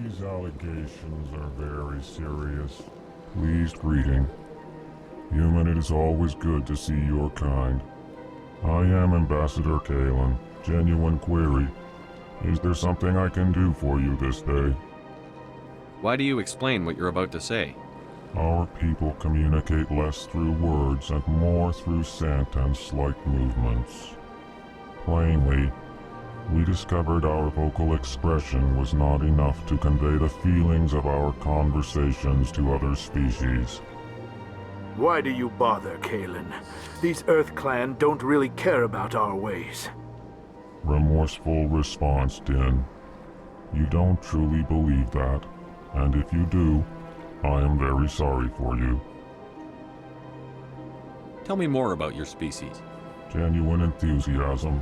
These allegations are very serious. Pleased greeting. Human, it is always good to see your kind. I am Ambassador Kalen. Genuine query. Is there something I can do for you this day? Why do you explain what you're about to say? Our people communicate less through words and more through scent and slight movements. Plainly, we discovered our vocal expression was not enough to convey the feelings of our conversations to other species. Why do you bother, Kalen? These Earth Clan don't really care about our ways. Remorseful response, Din. You don't truly believe that, and if you do, I am very sorry for you. Tell me more about your species. Genuine enthusiasm.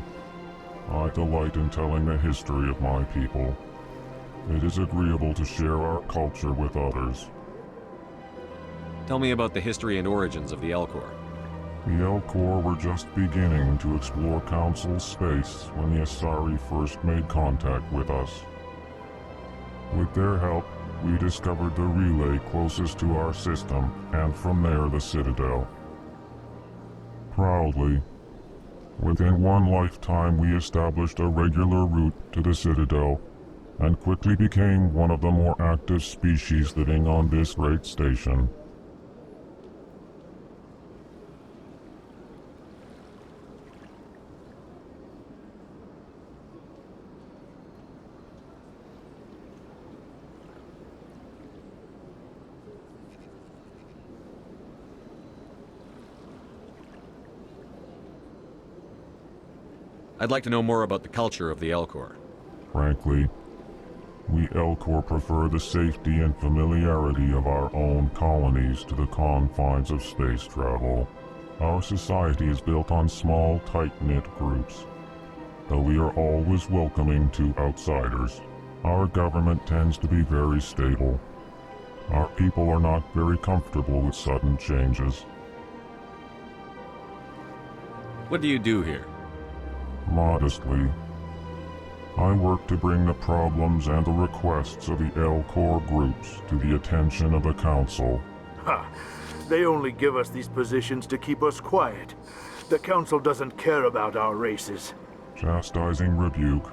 I delight in telling the history of my people. It is agreeable to share our culture with others. Tell me about the history and origins of the Elcor. The Elcor were just beginning to explore Council space when the Asari first made contact with us. With their help, we discovered the relay closest to our system, and from there the Citadel. Proudly, within one lifetime we established a regular route to the Citadel, and quickly became one of the more active species living on this great station. I'd like to know more about the culture of the Elcor. Frankly, we Elcor prefer the safety and familiarity of our own colonies to the confines of space travel. Our society is built on small, tight-knit groups. Though we are always welcoming to outsiders, our government tends to be very stable. Our people are not very comfortable with sudden changes. What do you do here? Modestly, I work to bring the problems and the requests of the Elcor groups to the attention of the Council. Ha! They only give us these positions to keep us quiet. The Council doesn't care about our races. Chastising rebuke.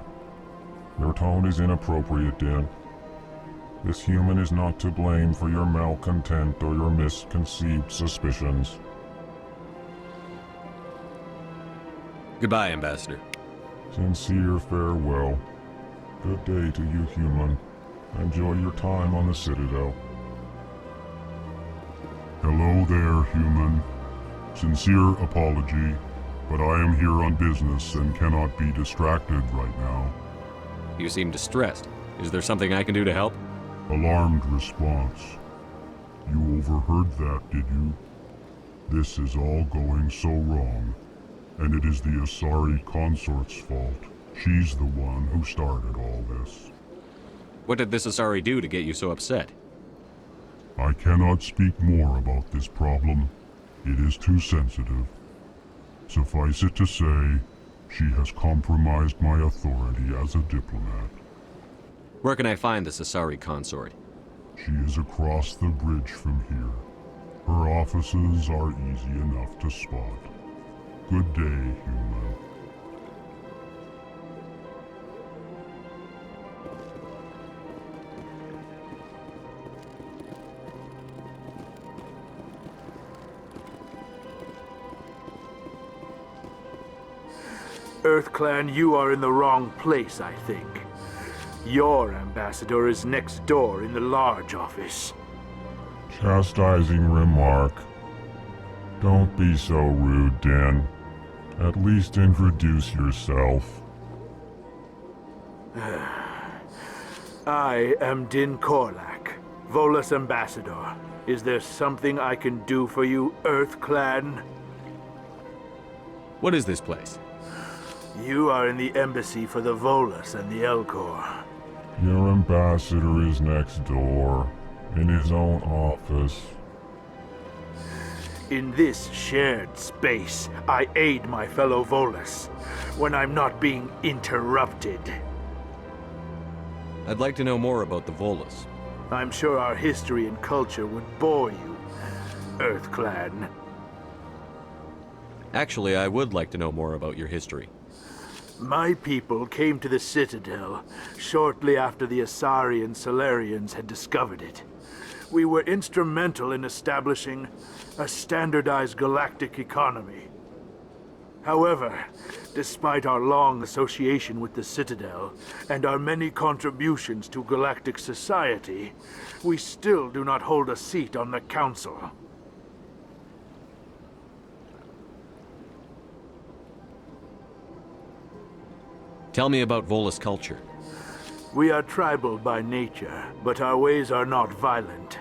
Your tone is inappropriate, Din. This human is not to blame for your malcontent or your misconceived suspicions. Goodbye, Ambassador. Sincere farewell. Good day to you, human. Enjoy your time on the Citadel. Hello there, human. Sincere apology, but I am here on business and cannot be distracted right now. You seem distressed. Is there something I can do to help? Alarmed response. You overheard that, did you? This is all going so wrong. And it is the Asari consort's fault. She's the one who started all this. What did this Asari do to get you so upset? I cannot speak more about this problem. It is too sensitive. Suffice it to say, she has compromised my authority as a diplomat. Where can I find this Asari consort? She is across the bridge from here. Her offices are easy enough to spot. Good day, human. Earth Clan, you are in the wrong place, I think. Your ambassador is next door in the large office. Chastising remark. Don't be so rude, Din. At least introduce yourself. I am Din Korlak, Volus ambassador. Is there something I can do for you, Earth Clan? What is this place? You are in the embassy for the Volus and the Elcor. Your ambassador is next door, in his own office. In this shared space, I aid my fellow Volus when I'm not being interrupted. I'd like to know more about the Volus. I'm sure our history and culture would bore you, EarthClan. Actually, I would like to know more about your history. My people came to the Citadel shortly after the Asari and Solarians had discovered it. We were instrumental in establishing a standardized galactic economy. However, despite our long association with the Citadel and our many contributions to galactic society, we still do not hold a seat on the Council. Tell me about Volus culture. We are tribal by nature, but our ways are not violent.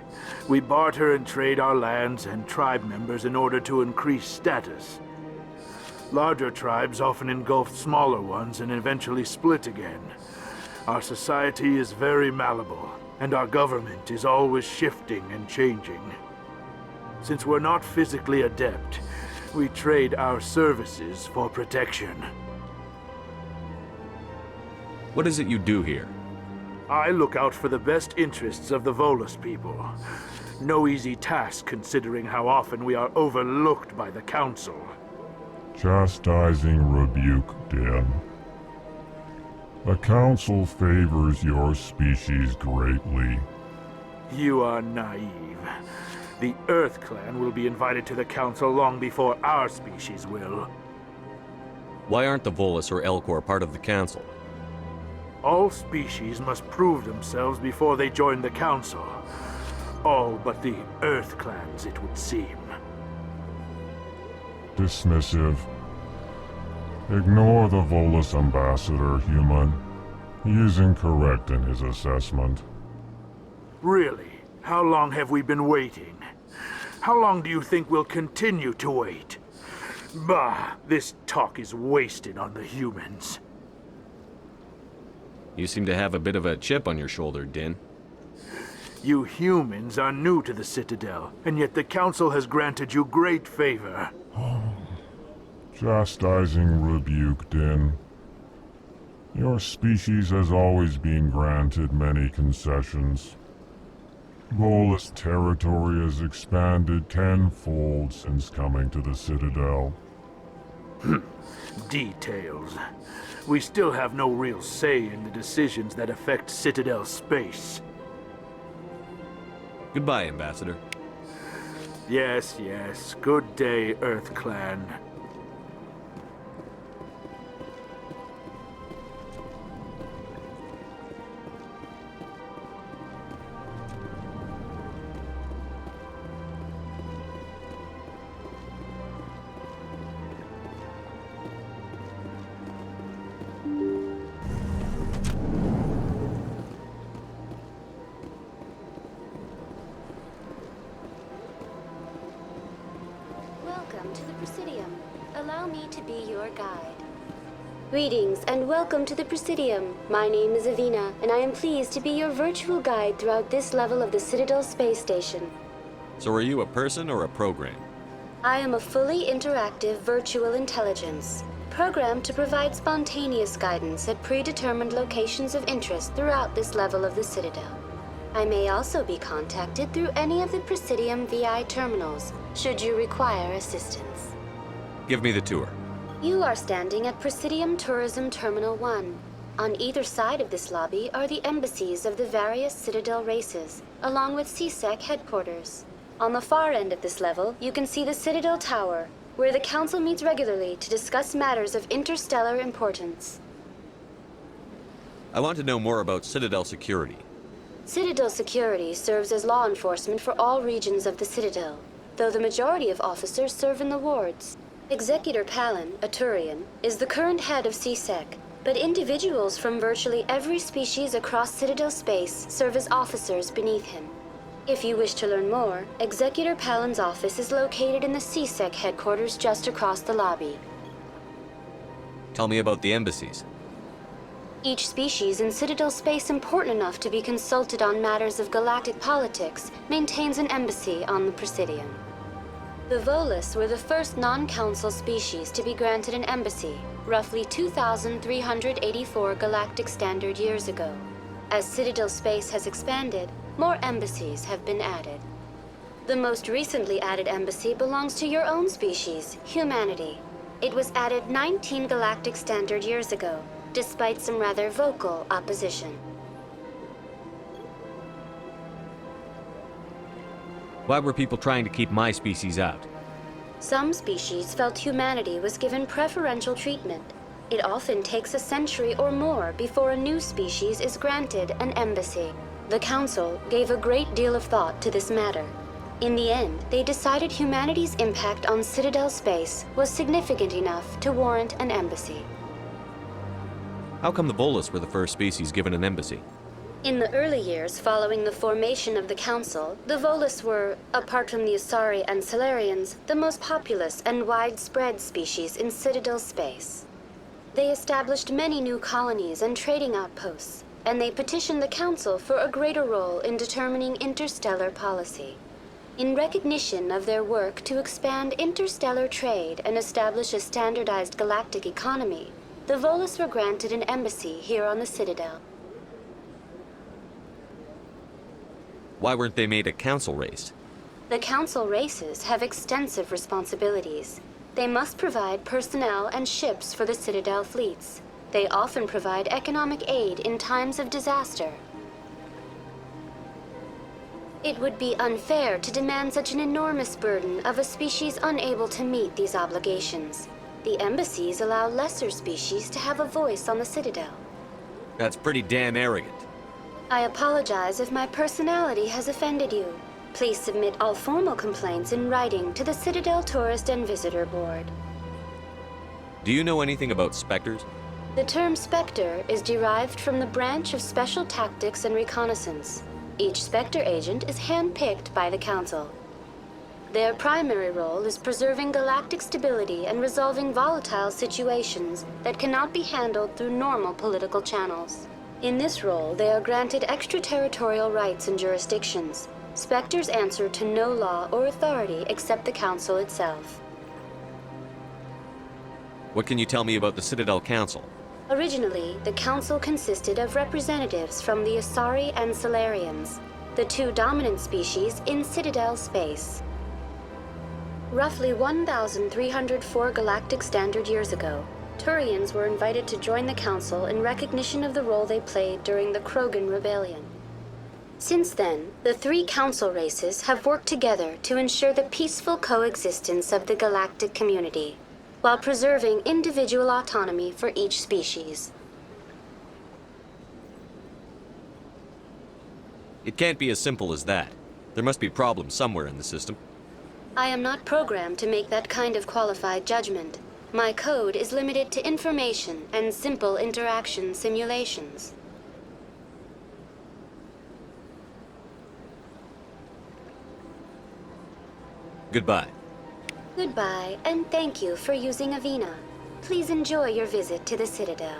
We barter and trade our lands and tribe members in order to increase status. Larger tribes often engulf smaller ones and eventually split again. Our society is very malleable, and our government is always shifting and changing. Since we're not physically adept, we trade our services for protection. What is it you do here? I look out for the best interests of the Volus people. No easy task considering how often we are overlooked by the Council. Chastising rebuke, Din. The Council favors your species greatly. You are naive. The EarthClan will be invited to the Council long before our species will. Why aren't the Volus or Elcor part of the Council? All species must prove themselves before they join the Council. All but the EarthClans, it would seem. Dismissive. Ignore the Volus ambassador, human. He is incorrect in his assessment. Really? How long have we been waiting? How long do you think we'll continue to wait? Bah, this talk is wasted on the humans. You seem to have a bit of a chip on your shoulder, Din. You humans are new to the Citadel, and yet the Council has granted you great favor. Chastising rebuke, Din. Your species has always been granted many concessions. Volus territory has expanded tenfold since coming to the Citadel. Details. We still have no real say in the decisions that affect Citadel space. Goodbye, Ambassador. Yes, yes. Good day, EarthClan. Welcome to the Presidium. Allow me to be your guide. Greetings and welcome to the Presidium. My name is Avina, and I am pleased to be your virtual guide throughout this level of the Citadel space station. So are you a person or a program? I am a fully interactive virtual intelligence, programmed to provide spontaneous guidance at predetermined locations of interest throughout this level of the Citadel. I may also be contacted through any of the Presidium VI terminals, should you require assistance. Give me the tour. You are standing at Presidium Tourism Terminal 1. On either side of this lobby are the embassies of the various Citadel races, along with CSEC headquarters. On the far end of this level, you can see the Citadel Tower, where the Council meets regularly to discuss matters of interstellar importance. I want to know more about Citadel security. Citadel security serves as law enforcement for all regions of the Citadel, though the majority of officers serve in the wards. Executor Palin, a Turian, is the current head of CSEC, but individuals from virtually every species across Citadel space serve as officers beneath him. If you wish to learn more, Executor Palin's office is located in the CSEC headquarters just across the lobby. Tell me about the embassies. Each species in Citadel space important enough to be consulted on matters of galactic politics maintains an embassy on the Presidium. The Volus were the first non-council species to be granted an embassy, roughly 2,384 galactic standard years ago. As Citadel space has expanded, more embassies have been added. The most recently added embassy belongs to your own species, humanity. It was added 19 galactic standard years ago, despite some rather vocal opposition. Why were people trying to keep my species out? Some species felt humanity was given preferential treatment. It often takes a century or more before a new species is granted an embassy. The Council gave a great deal of thought to this matter. In the end, they decided humanity's impact on Citadel space was significant enough to warrant an embassy. How come the Volus were the first species given an embassy? In the early years following the formation of the Council, the Volus were, apart from the Asari and Salarians, the most populous and widespread species in Citadel space. They established many new colonies and trading outposts, and they petitioned the Council for a greater role in determining interstellar policy. In recognition of their work to expand interstellar trade and establish a standardized galactic economy, the Volus were granted an embassy here on the Citadel. Why weren't they made a council race? The Council races have extensive responsibilities. They must provide personnel and ships for the Citadel fleets. They often provide economic aid in times of disaster. It would be unfair to demand such an enormous burden of a species unable to meet these obligations. The embassies allow lesser species to have a voice on the Citadel. That's pretty damn arrogant. I apologize if my personality has offended you. Please submit all formal complaints in writing to the Citadel Tourist and Visitor Board. Do you know anything about specters? The term Spectre is derived from the branch of Special Tactics and Reconnaissance. Each Spectre agent is handpicked by the Council. Their primary role is preserving galactic stability and resolving volatile situations that cannot be handled through normal political channels. In this role, they are granted extraterritorial rights and jurisdictions. Spectres answer to no law or authority except the Council itself. What can you tell me about the Citadel Council? Originally, the Council consisted of representatives from the Asari and Salarians, the two dominant species in Citadel space. Roughly 1,304 galactic standard years ago, Turians were invited to join the Council in recognition of the role they played during the Krogan Rebellion. Since then, the three Council races have worked together to ensure the peaceful coexistence of the galactic community, while preserving individual autonomy for each species. It can't be as simple as that. There must be problems somewhere in the system. I am not programmed to make that kind of qualified judgment. My code is limited to information and simple interaction simulations. Goodbye. Goodbye, and thank you for using Avina. Please enjoy your visit to the Citadel.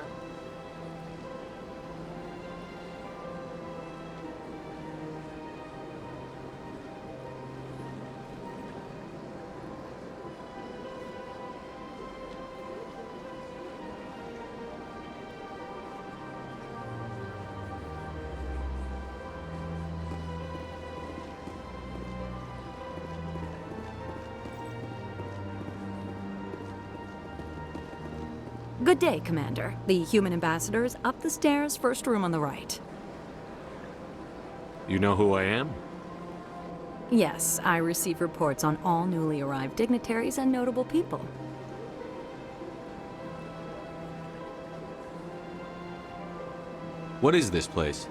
Good day, Commander. The human ambassador is up the stairs, first room on the right. You know who I am? Yes, I receive reports on all newly arrived dignitaries and notable people. What is this place?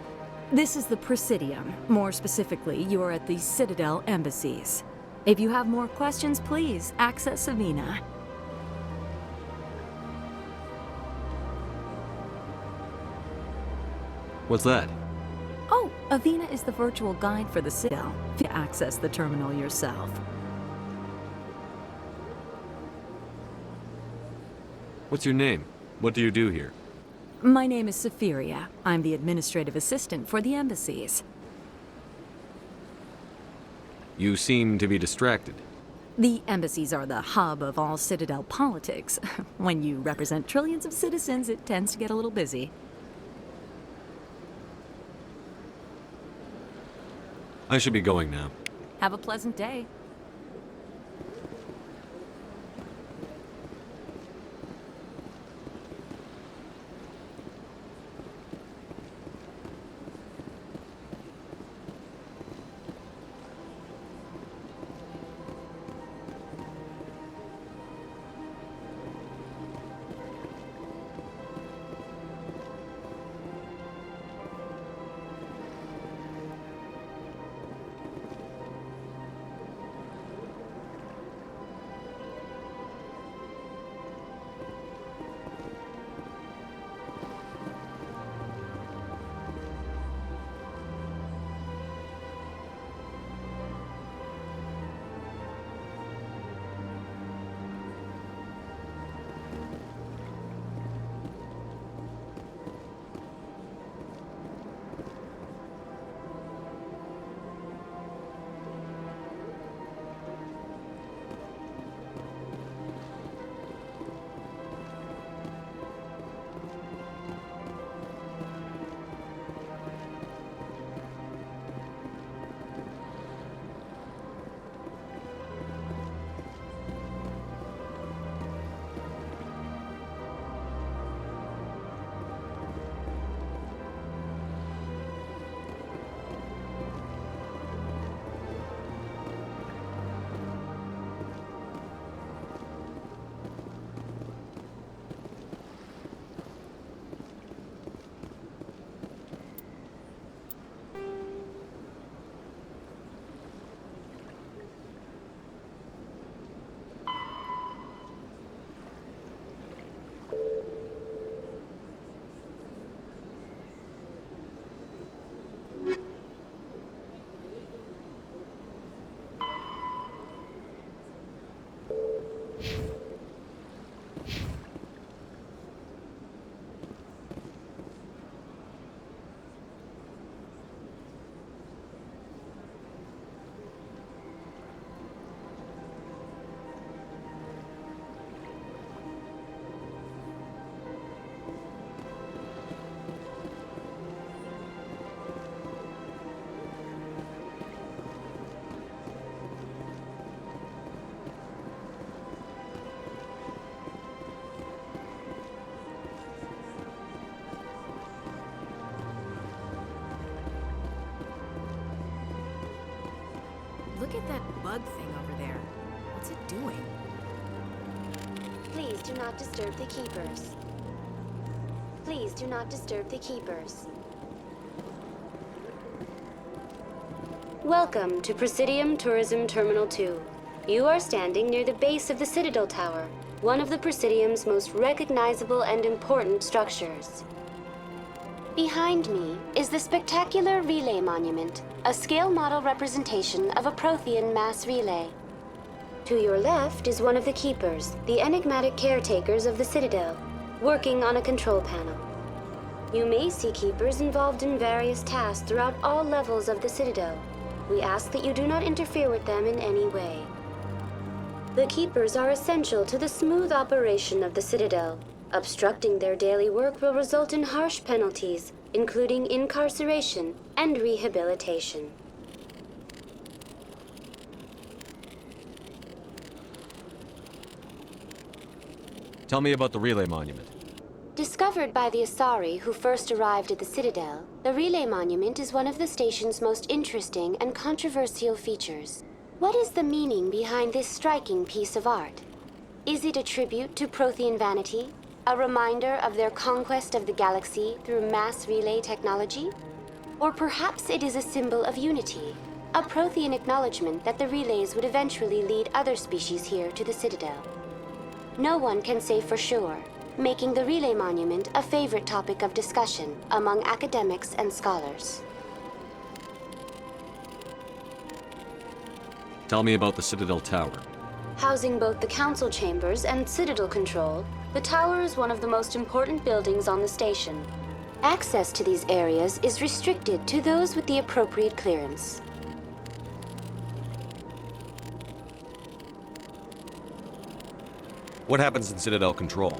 This is the Presidium. More specifically, you are at the Citadel embassies. If you have more questions, please access Avina. What's that? Oh, Avina is the virtual guide for the Citadel. You can access the terminal yourself. What's your name? What do you do here? My name is Sephiria. I'm the administrative assistant for the embassies. You seem to be distracted. The embassies are the hub of all Citadel politics. When you represent trillions of citizens, it tends to get a little busy. I should be going now. Have a pleasant day. Look at that bug thing over there. What's it doing? Please do not disturb the keepers. Please do not disturb the keepers. Welcome to Presidium Tourism Terminal 2. You are standing near the base of the Citadel Tower, one of the Presidium's most recognizable and important structures. Behind me is the spectacular Relay Monument, a scale model representation of a Prothean mass relay. To your left is one of the Keepers, the enigmatic caretakers of the Citadel, working on a control panel. You may see Keepers involved in various tasks throughout all levels of the Citadel. We ask that you do not interfere with them in any way. The Keepers are essential to the smooth operation of the Citadel. Obstructing their daily work will result in harsh penalties, including incarceration and rehabilitation. Tell me about the Relay Monument. Discovered by the Asari who first arrived at the Citadel, the Relay Monument is one of the station's most interesting and controversial features. What is the meaning behind this striking piece of art? Is it a tribute to Prothean vanity? A reminder of their conquest of the galaxy through mass relay technology? Or perhaps it is a symbol of unity, a Prothean acknowledgement that the relays would eventually lead other species here to the Citadel. No one can say for sure, making the Relay Monument a favorite topic of discussion among academics and scholars. Tell me about the Citadel Tower. Housing both the council chambers and Citadel control, the tower is one of the most important buildings on the station. Access to these areas is restricted to those with the appropriate clearance. What happens in Citadel Control?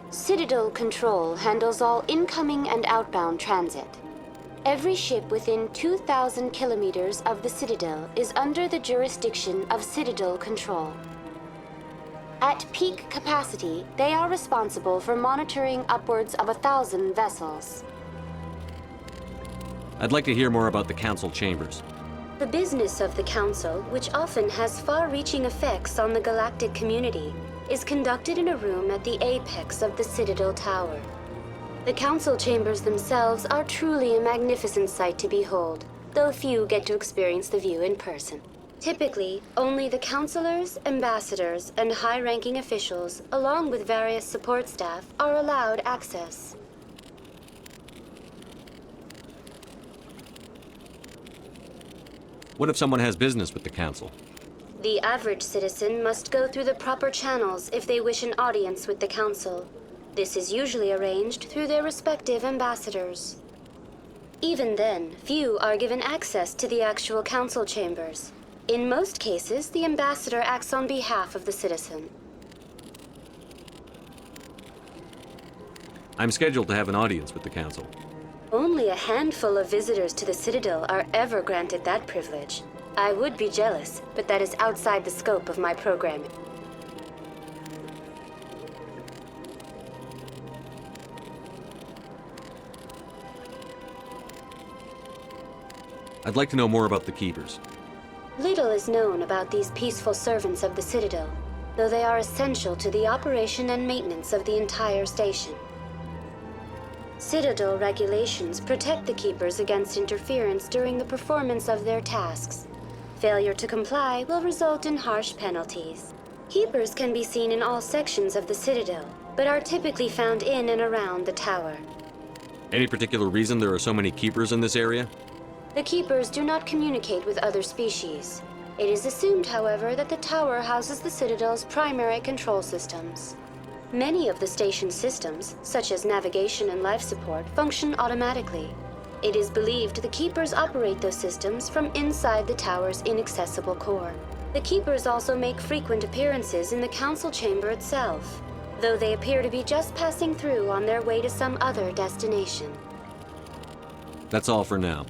Citadel Control handles all incoming and outbound transit. Every ship within 2,000 kilometers of the Citadel is under the jurisdiction of Citadel Control. At peak capacity, they are responsible for monitoring upwards of 1,000 vessels. I'd like to hear more about the Council chambers. The business of the Council, which often has far-reaching effects on the galactic community, is conducted in a room at the apex of the Citadel Tower. The Council chambers themselves are truly a magnificent sight to behold, though few get to experience the view in person. Typically, only the councilors, ambassadors, and high-ranking officials, along with various support staff, are allowed access. What if someone has business with the Council? The average citizen must go through the proper channels if they wish an audience with the Council. This is usually arranged through their respective ambassadors. Even then, few are given access to the actual Council chambers. In most cases, the ambassador acts on behalf of the citizen. I'm scheduled to have an audience with the Council. Only a handful of visitors to the Citadel are ever granted that privilege. I would be jealous, but that is outside the scope of my programming. I'd like to know more about the Keepers. Little is known about these peaceful servants of the Citadel, though they are essential to the operation and maintenance of the entire station. Citadel regulations protect the Keepers against interference during the performance of their tasks. Failure to comply will result in harsh penalties. Keepers can be seen in all sections of the Citadel, but are typically found in and around the tower. Any particular reason there are so many Keepers in this area? The Keepers do not communicate with other species. It is assumed, however, that the tower houses the Citadel's primary control systems. Many of the station's systems, such as navigation and life support, function automatically. It is believed the Keepers operate those systems from inside the tower's inaccessible core. The Keepers also make frequent appearances in the Council chamber itself, though they appear to be just passing through on their way to some other destination. That's all for now.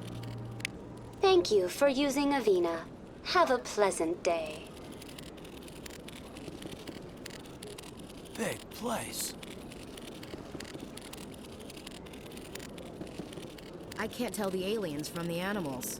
Thank you for using Avina. Have a pleasant day. Big place. I can't tell the aliens from the animals.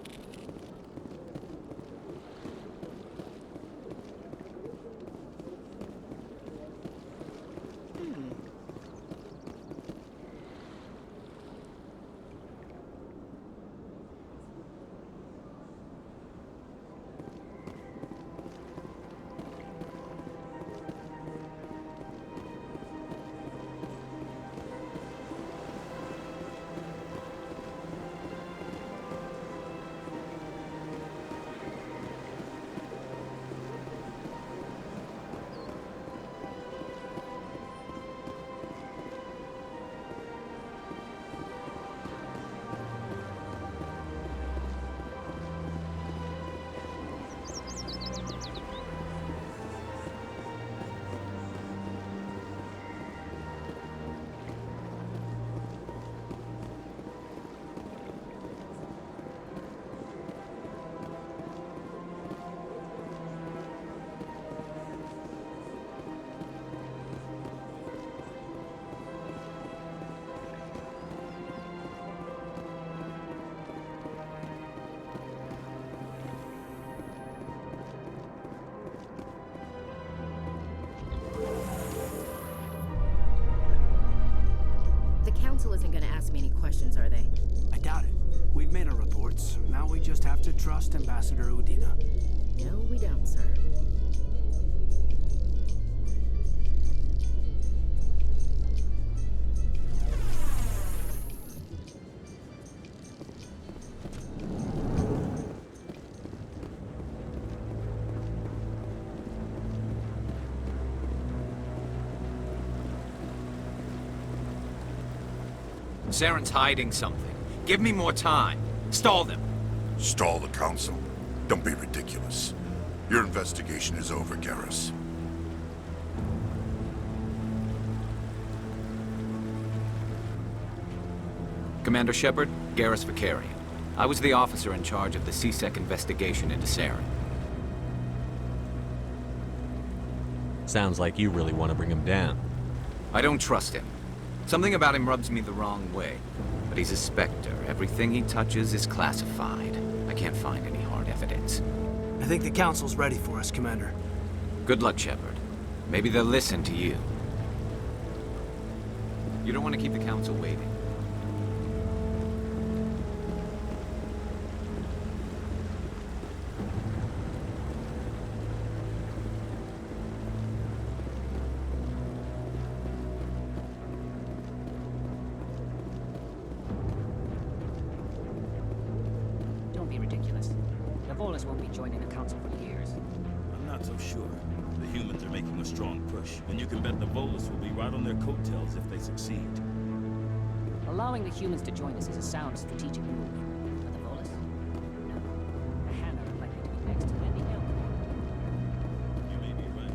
Council isn't gonna ask me any questions, are they? I doubt it. We've made our reports. Now we just have to trust Ambassador Udina. No, we don't, sir. Saren's hiding something. Give me more time. Stall them. Stall the Council? Don't be ridiculous. Your investigation is over, Garrus. Commander Shepard, Garrus Vakarian. I was the officer in charge of the C-Sec investigation into Saren. Sounds like you really want to bring him down. I don't trust him. Something about him rubs me the wrong way. But he's a Spectre. Everything he touches is classified. I can't find any hard evidence. I think the Council's ready for us, Commander. Good luck, Shepard. Maybe they'll listen to you. You don't want to keep the Council waiting. Don't be ridiculous. The Volus won't be joining the Council for years. I'm not so sure. The humans are making a strong push, and you can bet the Volus will be right on their coattails if they succeed. Allowing the humans to join us is a sound strategic move. But the Volus? No. The Hanna are likely to be next to lending Elcor. You may be right.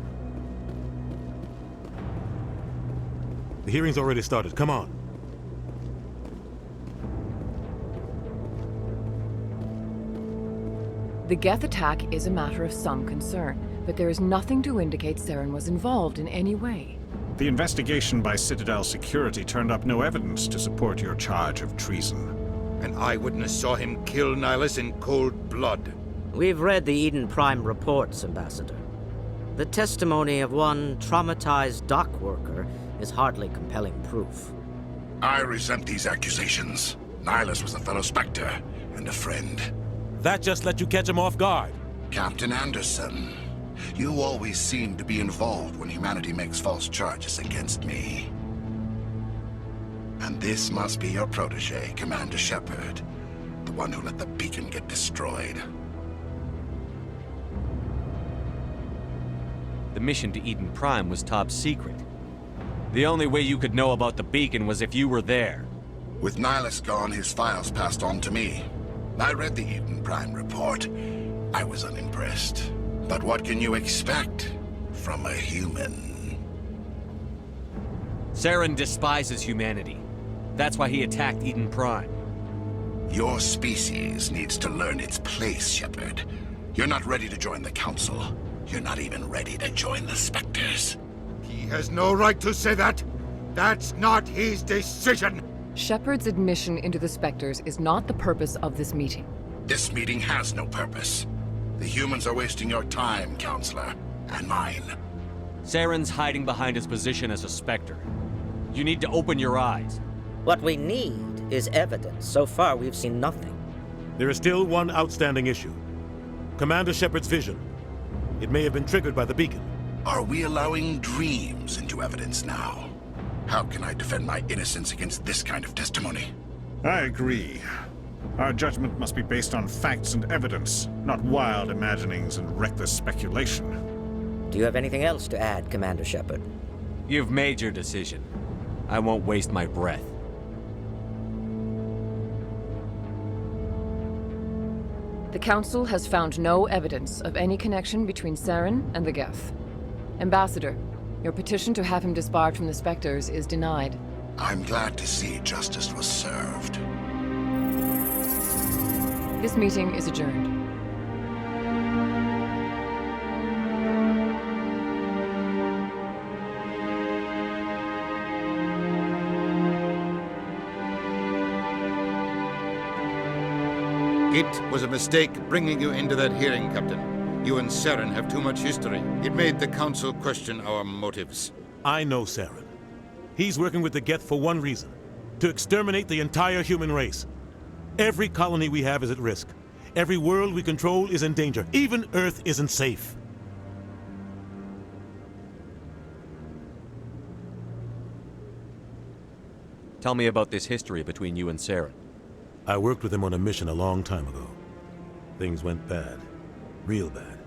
The hearing's already started. Come on. The Geth attack is a matter of some concern, but there is nothing to indicate Saren was involved in any way. The investigation by Citadel Security turned up no evidence to support your charge of treason. An eyewitness saw him kill Nihilus in cold blood. We've read the Eden Prime reports, Ambassador. The testimony of one traumatized dock worker is hardly compelling proof. I resent these accusations. Nihilus was a fellow Spectre and a friend. That just let you catch him off guard. Captain Anderson, you always seem to be involved when humanity makes false charges against me. And this must be your protege, Commander Shepard, the one who let the beacon get destroyed. The mission to Eden Prime was top secret. The only way you could know about the beacon was if you were there. With Nihilus gone, his files passed on to me. I read the Eden Prime report. I was unimpressed. But what can you expect from a human? Saren despises humanity. That's why he attacked Eden Prime. Your species needs to learn its place, Shepard. You're not ready to join the Council. You're not even ready to join the Spectres. He has no right to say that. That's not his decision. Shepard's admission into the Spectres is not the purpose of this meeting. This meeting has no purpose. The humans are wasting your time, Counselor, and mine. Saren's hiding behind his position as a Spectre. You need to open your eyes. What we need is evidence. So far, we've seen nothing. There is still one outstanding issue. Commander Shepard's vision. It may have been triggered by the beacon. Are we allowing dreams into evidence now? How can I defend my innocence against this kind of testimony? I agree. Our judgment must be based on facts and evidence, not wild imaginings and reckless speculation. Do you have anything else to add, Commander Shepard? You've made your decision. I won't waste my breath. The Council has found no evidence of any connection between Saren and the Geth. Ambassador, your petition to have him disbarred from the Spectres is denied. I'm glad to see justice was served. This meeting is adjourned. It was a mistake bringing you into that hearing, Captain. You and Saren have too much history. It made the Council question our motives. I know Saren. He's working with the Geth for one reason. To exterminate the entire human race. Every colony we have is at risk. Every world we control is in danger. Even Earth isn't safe. Tell me about this history between you and Saren. I worked with him on a mission a long time ago. Things went bad. Real bad.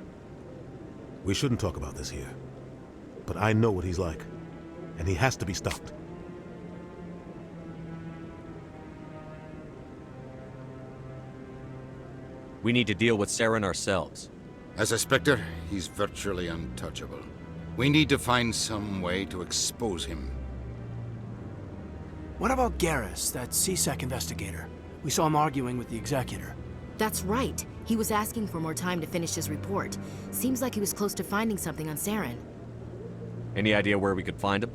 We shouldn't talk about this here. But I know what he's like. And he has to be stopped. We need to deal with Saren ourselves. As a Spectre, he's virtually untouchable. We need to find some way to expose him. What about Garrus, that CSEC investigator? We saw him arguing with the Executor. That's right. He was asking for more time to finish his report. Seems like he was close to finding something on Saren. Any idea where we could find him?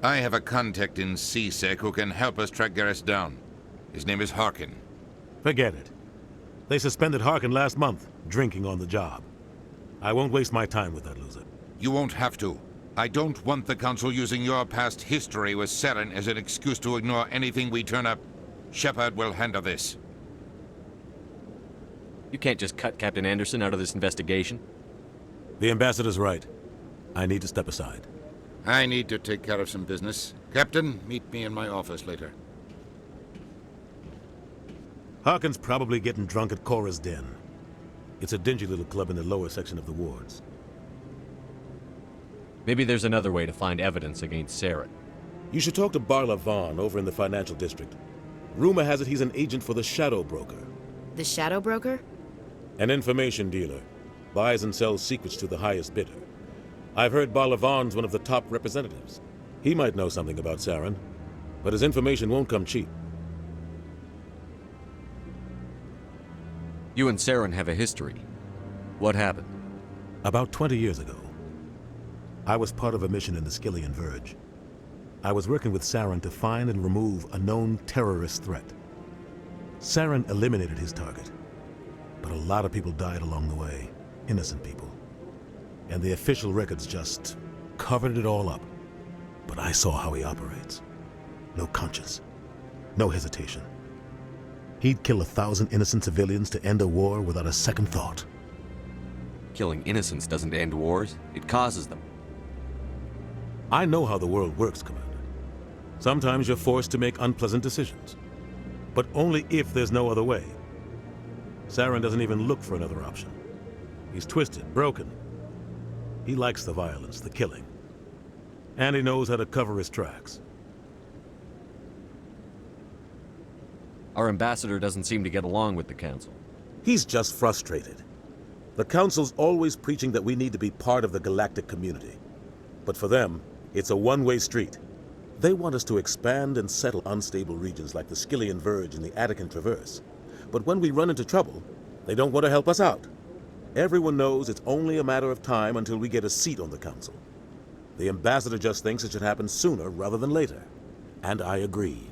I have a contact in CSEC who can help us track Garrus down. His name is Harkin. Forget it. They suspended Harkin last month, drinking on the job. I won't waste my time with that loser. You won't have to. I don't want the Council using your past history with Saren as an excuse to ignore anything we turn up. Shepard will handle this. You can't just cut Captain Anderson out of this investigation. The Ambassador's right. I need to step aside. I need to take care of some business. Captain, meet me in my office later. Harkin's probably getting drunk at Cora's Den. It's a dingy little club in the lower section of the wards. Maybe there's another way to find evidence against Saren. You should talk to Barla Vaughn over in the financial district. Rumor has it he's an agent for the Shadow Broker. The Shadow Broker? An information dealer. Buys and sells secrets to the highest bidder. I've heard Barla Vaughn's one of the top representatives. He might know something about Saren, but his information won't come cheap. You and Saren have a history. What happened? About 20 years ago, I was part of a mission in the Skillian Verge. I was working with Saren to find and remove a known terrorist threat. Saren eliminated his target, but a lot of people died along the way, innocent people. And the official records just covered it all up. But I saw how he operates. No conscience, no hesitation. He'd kill 1,000 innocent civilians to end a war without a second thought. Killing innocents doesn't end wars, it causes them. I know how the world works, Commander. Sometimes you're forced to make unpleasant decisions, but only if there's no other way. Saren doesn't even look for another option. He's twisted, broken. He likes the violence, the killing. And he knows how to cover his tracks. Our ambassador doesn't seem to get along with the Council. He's just frustrated. The Council's always preaching that we need to be part of the galactic community. But for them, it's a one-way street. They want us to expand and settle unstable regions like the Skillian Verge and the Attican Traverse. But when we run into trouble, they don't want to help us out. Everyone knows it's only a matter of time until we get a seat on the Council. The Ambassador just thinks it should happen sooner rather than later. And I agree.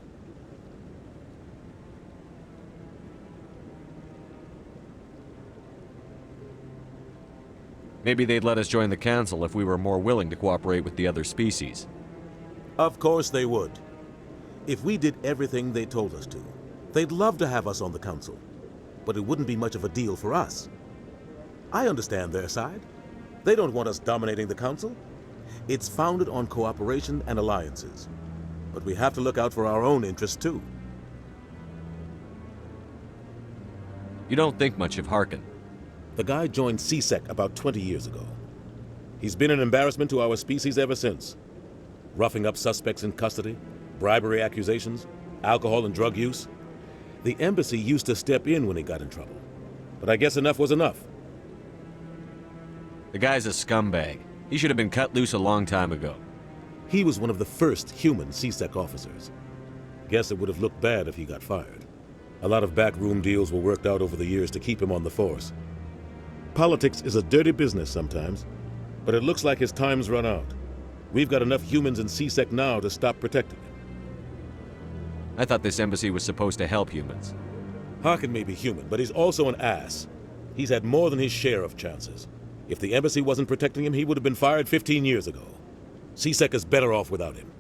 Maybe they'd let us join the Council if we were more willing to cooperate with the other species. Of course they would. If we did everything they told us to, they'd love to have us on the Council. But it wouldn't be much of a deal for us. I understand their side. They don't want us dominating the Council. It's founded on cooperation and alliances. But we have to look out for our own interests too. You don't think much of Harkin. The guy joined CSEC about 20 years ago. He's been an embarrassment to our species ever since. Roughing up suspects in custody, bribery accusations, alcohol and drug use. The embassy used to step in when he got in trouble. But I guess enough was enough. The guy's a scumbag. He should have been cut loose a long time ago. He was one of the first human CSEC officers. Guess it would have looked bad if he got fired. A lot of backroom deals were worked out over the years to keep him on the force. Politics is a dirty business sometimes, but it looks like his time's run out. We've got enough humans in CSEC now to stop protecting him. I thought this embassy was supposed to help humans. Harkin may be human, but he's also an ass. He's had more than his share of chances. If the embassy wasn't protecting him, he would have been fired 15 years ago. CSEC is better off without him.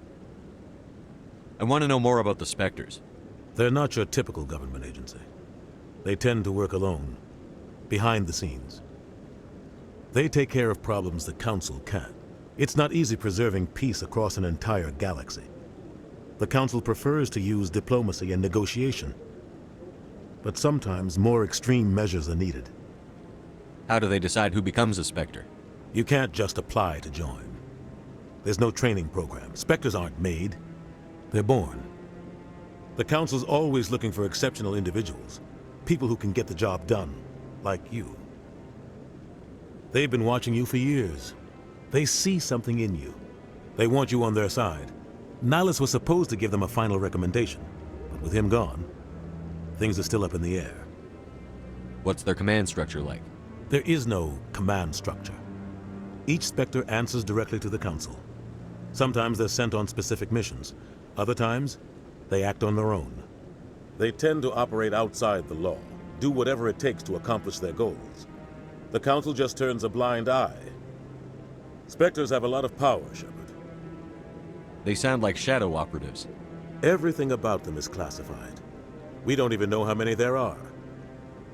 I want to know more about the Spectres. They're not your typical government agency. They tend to work alone, behind the scenes. They take care of problems the Council can't. It's not easy preserving peace across an entire galaxy. The Council prefers to use diplomacy and negotiation. But sometimes more extreme measures are needed. How do they decide who becomes a Spectre? You can't just apply to join. There's no training program. Spectres aren't made. They're born. The Council's always looking for exceptional individuals. People who can get the job done, like you. They've been watching you for years. They see something in you. They want you on their side. Nihilus was supposed to give them a final recommendation, but with him gone, things are still up in the air. What's their command structure like? There is no command structure. Each Spectre answers directly to the Council. Sometimes they're sent on specific missions. Other times, they act on their own. They tend to operate outside the law, do whatever it takes to accomplish their goals. The Council just turns a blind eye. Spectres have a lot of power, Shepard. They sound like shadow operatives. Everything about them is classified. We don't even know how many there are.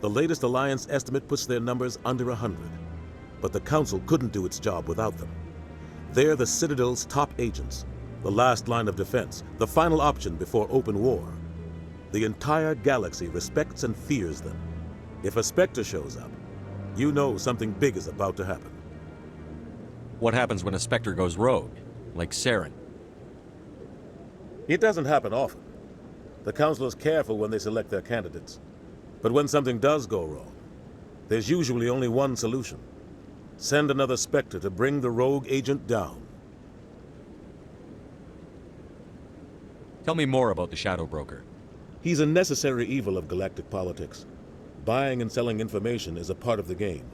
The latest Alliance estimate puts their numbers under 100. But the Council couldn't do its job without them. They're the Citadel's top agents, the last line of defense, the final option before open war. The entire galaxy respects and fears them. If a Spectre shows up, you know something big is about to happen. What happens when a Spectre goes rogue, like Saren? It doesn't happen often. The Council is careful when they select their candidates. But when something does go wrong, there's usually only one solution. Send another Spectre to bring the rogue agent down. Tell me more about the Shadow Broker. He's a necessary evil of galactic politics. Buying and selling information is a part of the game,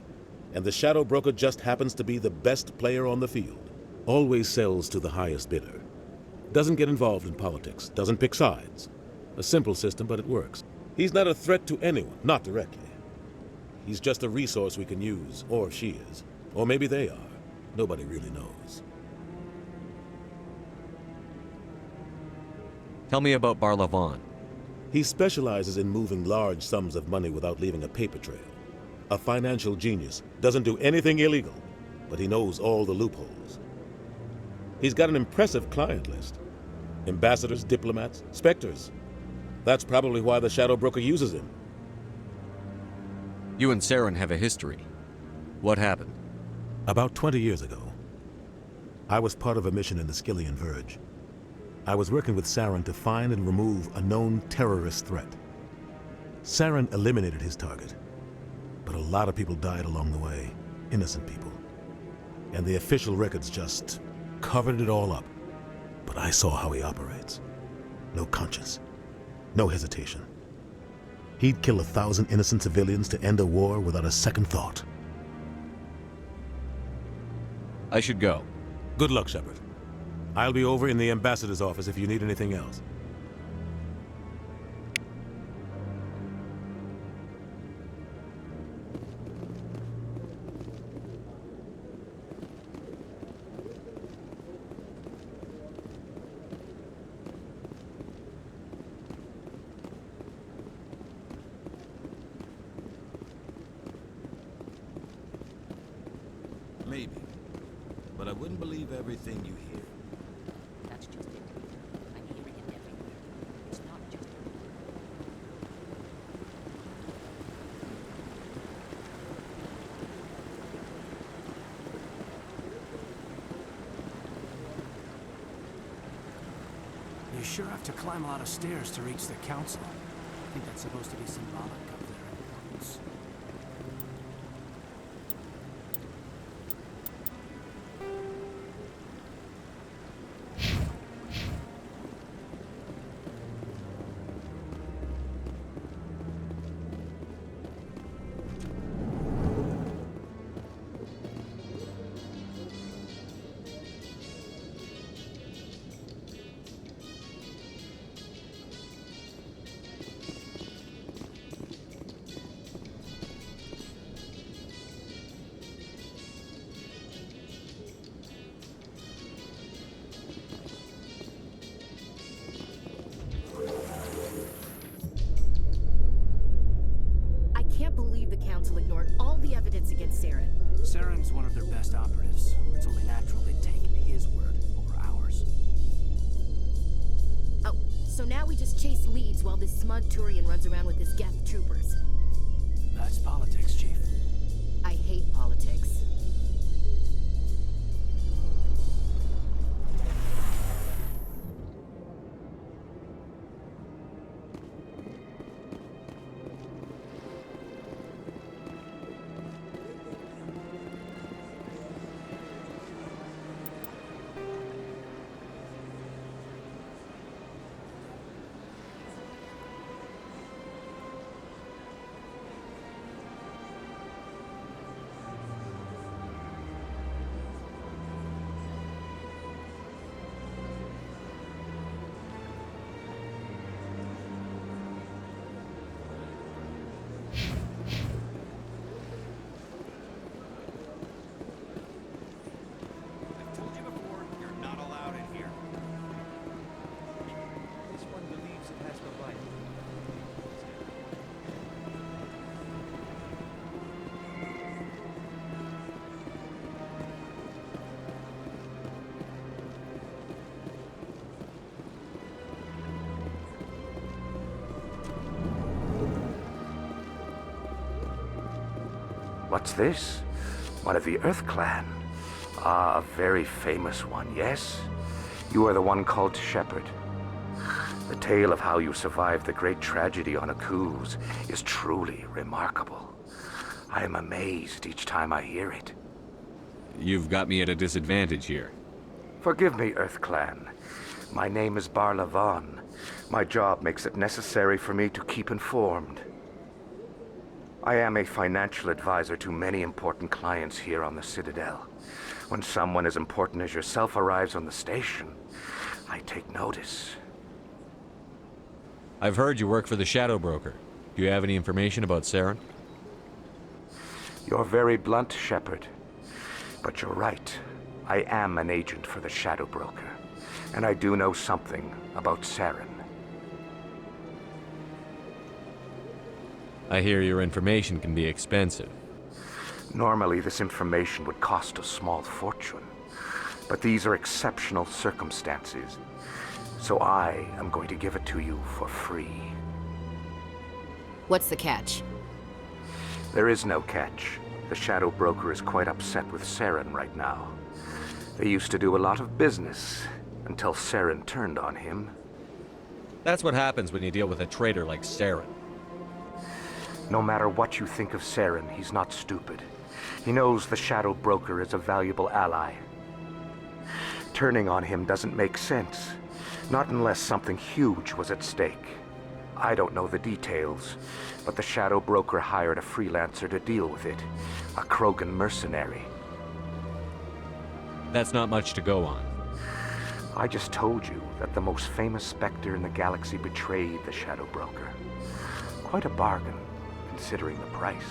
and the Shadow Broker just happens to be the best player on the field. Always sells to the highest bidder. Doesn't get involved in politics, doesn't pick sides. A simple system, but it works. He's not a threat to anyone, not directly. He's just a resource we can use, or she is. Or maybe they are. Nobody really knows. Tell me about Barlavon. He specializes in moving large sums of money without leaving a paper trail. A financial genius, doesn't do anything illegal, but he knows all the loopholes. He's got an impressive client list. Ambassadors, diplomats, Spectres. That's probably why the Shadow Broker uses him. You and Saren have a history. What happened? About 20 years ago, I was part of a mission in the Skillian Verge. I was working with Saren to find and remove a known terrorist threat. Saren eliminated his target, but a lot of people died along the way, innocent people. And the official records just covered it all up. But I saw how he operates. No conscience, no hesitation. He'd kill 1,000 innocent civilians to end a war without a second thought. I should go. Good luck, Shepard. I'll be over in the ambassador's office if you need anything else. Maybe. But I wouldn't believe everything you hear. That's just it. I'm hearing it everywhere. It's not just... You sure have to climb a lot of stairs to reach the Council. I think that's supposed to be symbolic of their importance. Saren. Saren's one of their best operatives. It's only natural they'd take his word over ours. Oh, so now we just chase leads while this smug Turian runs around with his Geth troopers. That's politics, Chief. I hate politics. What's this? One of the Earth Clan. Ah, a very famous one, yes? You are the one called Shepard. The tale of how you survived the great tragedy on Akuz is truly remarkable. I am amazed each time I hear it. You've got me at a disadvantage here. Forgive me, Earth Clan. My name is Barla Vaughn. My job makes it necessary for me to keep informed. I am a financial advisor to many important clients here on the Citadel. When someone as important as yourself arrives on the station, I take notice. I've heard you work for the Shadow Broker. Do you have any information about Saren? You're very blunt, Shepard. But you're right. I am an agent for the Shadow Broker. And I do know something about Saren. I hear your information can be expensive. Normally, this information would cost a small fortune. But these are exceptional circumstances. So I am going to give it to you for free. What's the catch? There is no catch. The Shadow Broker is quite upset with Saren right now. They used to do a lot of business, until Saren turned on him. That's what happens when you deal with a traitor like Saren. No matter what you think of Saren, he's not stupid. He knows the Shadow Broker is a valuable ally. Turning on him doesn't make sense. Not unless something huge was at stake. I don't know the details, but the Shadow Broker hired a freelancer to deal with it. A Krogan mercenary. That's not much to go on. I just told you that the most famous Spectre in the galaxy betrayed the Shadow Broker. Quite a bargain, considering the price.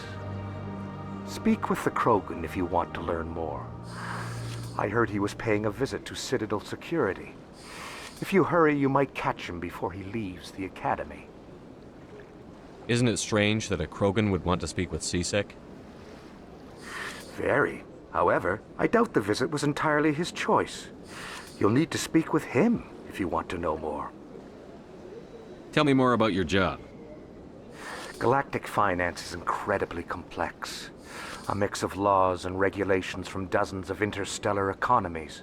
Speak with the Krogan if you want to learn more. I heard he was paying a visit to Citadel security. If you hurry, you might catch him before he leaves the Academy. Isn't it strange that a Krogan would want to speak with C-Sec? Very. However, I doubt the visit was entirely his choice. You'll need to speak with him if you want to know more. Tell me more about your job. Galactic finance is incredibly complex. A mix of laws and regulations from dozens of interstellar economies.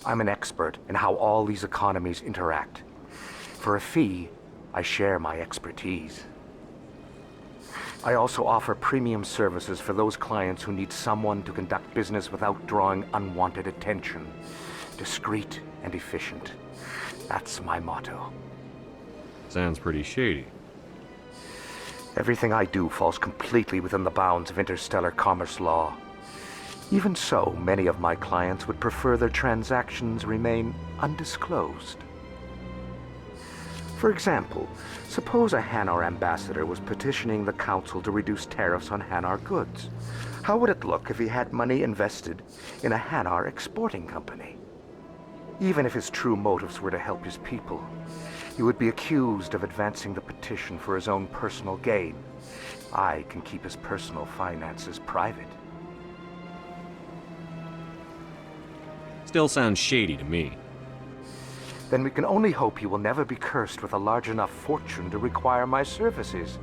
I'm an expert in how all these economies interact. For a fee, I share my expertise. I also offer premium services for those clients who need someone to conduct business without drawing unwanted attention. Discreet and efficient. That's my motto. Sounds pretty shady. Everything I do falls completely within the bounds of interstellar commerce law. Even so, many of my clients would prefer their transactions remain undisclosed. For example, suppose a Hanar ambassador was petitioning the Council to reduce tariffs on Hanar goods. How would it look if he had money invested in a Hanar exporting company? Even if his true motives were to help his people, he would be accused of advancing the petition for his own personal gain. I can keep his personal finances private. Still sounds shady to me. Then we can only hope he will never be cursed with a large enough fortune to require my services.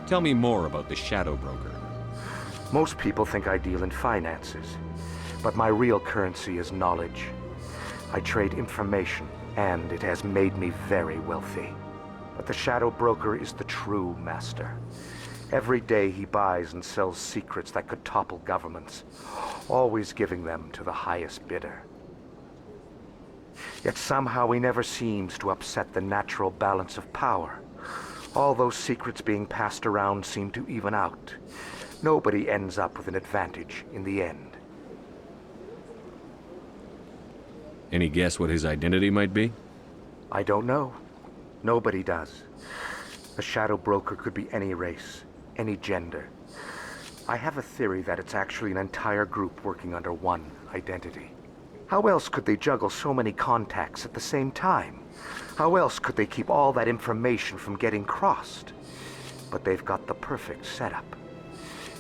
Tell me more about the Shadow Broker. Most people think I deal in finances, but my real currency is knowledge. I trade information, and it has made me very wealthy. But the Shadow Broker is the true master. Every day he buys and sells secrets that could topple governments, always giving them to the highest bidder. Yet somehow he never seems to upset the natural balance of power. All those secrets being passed around seem to even out. Nobody ends up with an advantage in the end. Any guess what his identity might be? I don't know. Nobody does. The Shadow Broker could be any race, any gender. I have a theory that it's actually an entire group working under one identity. How else could they juggle so many contacts at the same time? How else could they keep all that information from getting crossed? But they've got the perfect setup.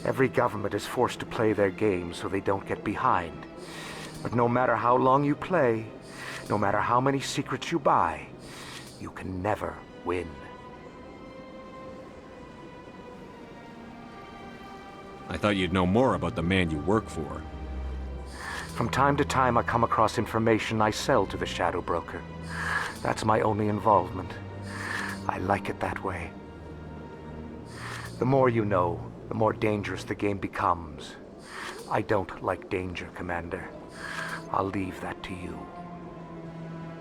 Every government is forced to play their game so they don't get behind. But no matter how long you play, no matter how many secrets you buy, you can never win. I thought you'd know more about the man you work for. From time to time, I come across information I sell to the Shadow Broker. That's my only involvement. I like it that way. The more you know, the more dangerous the game becomes. I don't like danger, Commander. I'll leave that to you.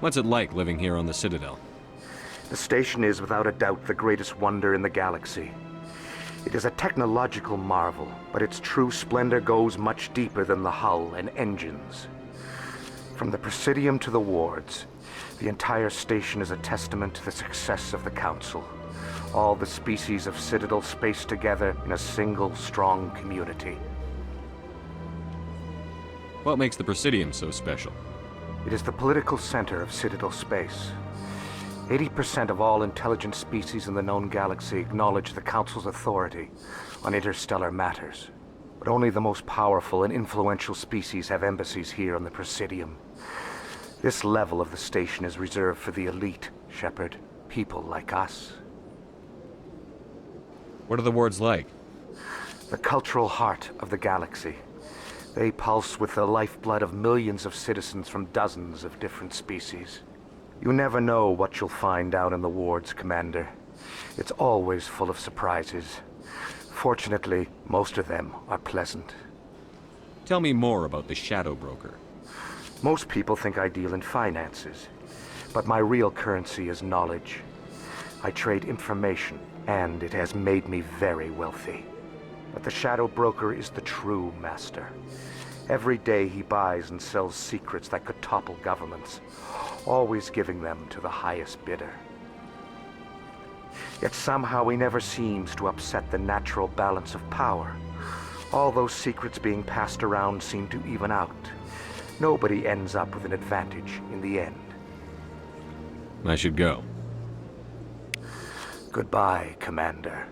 What's it like living here on the Citadel? The station is without a doubt the greatest wonder in the galaxy. It is a technological marvel, but its true splendor goes much deeper than the hull and engines. From the Presidium to the wards, the entire station is a testament to the success of the Council. All the species of Citadel spaced together in a single, strong community. What makes the Presidium so special? It is the political center of Citadel space. 80% of all intelligent species in the known galaxy acknowledge the Council's authority on interstellar matters. But only the most powerful and influential species have embassies here on the Presidium. This level of the station is reserved for the elite, Shepard. People like us. What are the wards like? The cultural heart of the galaxy. They pulse with the lifeblood of millions of citizens from dozens of different species. You never know what you'll find out in the wards, Commander. It's always full of surprises. Fortunately, most of them are pleasant. Tell me more about the Shadow Broker. Most people think I deal in finances, but my real currency is knowledge. I trade information, and it has made me very wealthy. But the Shadow Broker is the true master. Every day he buys and sells secrets that could topple governments, always giving them to the highest bidder. Yet somehow he never seems to upset the natural balance of power. All those secrets being passed around seem to even out. Nobody ends up with an advantage in the end. I should go. Goodbye, Commander.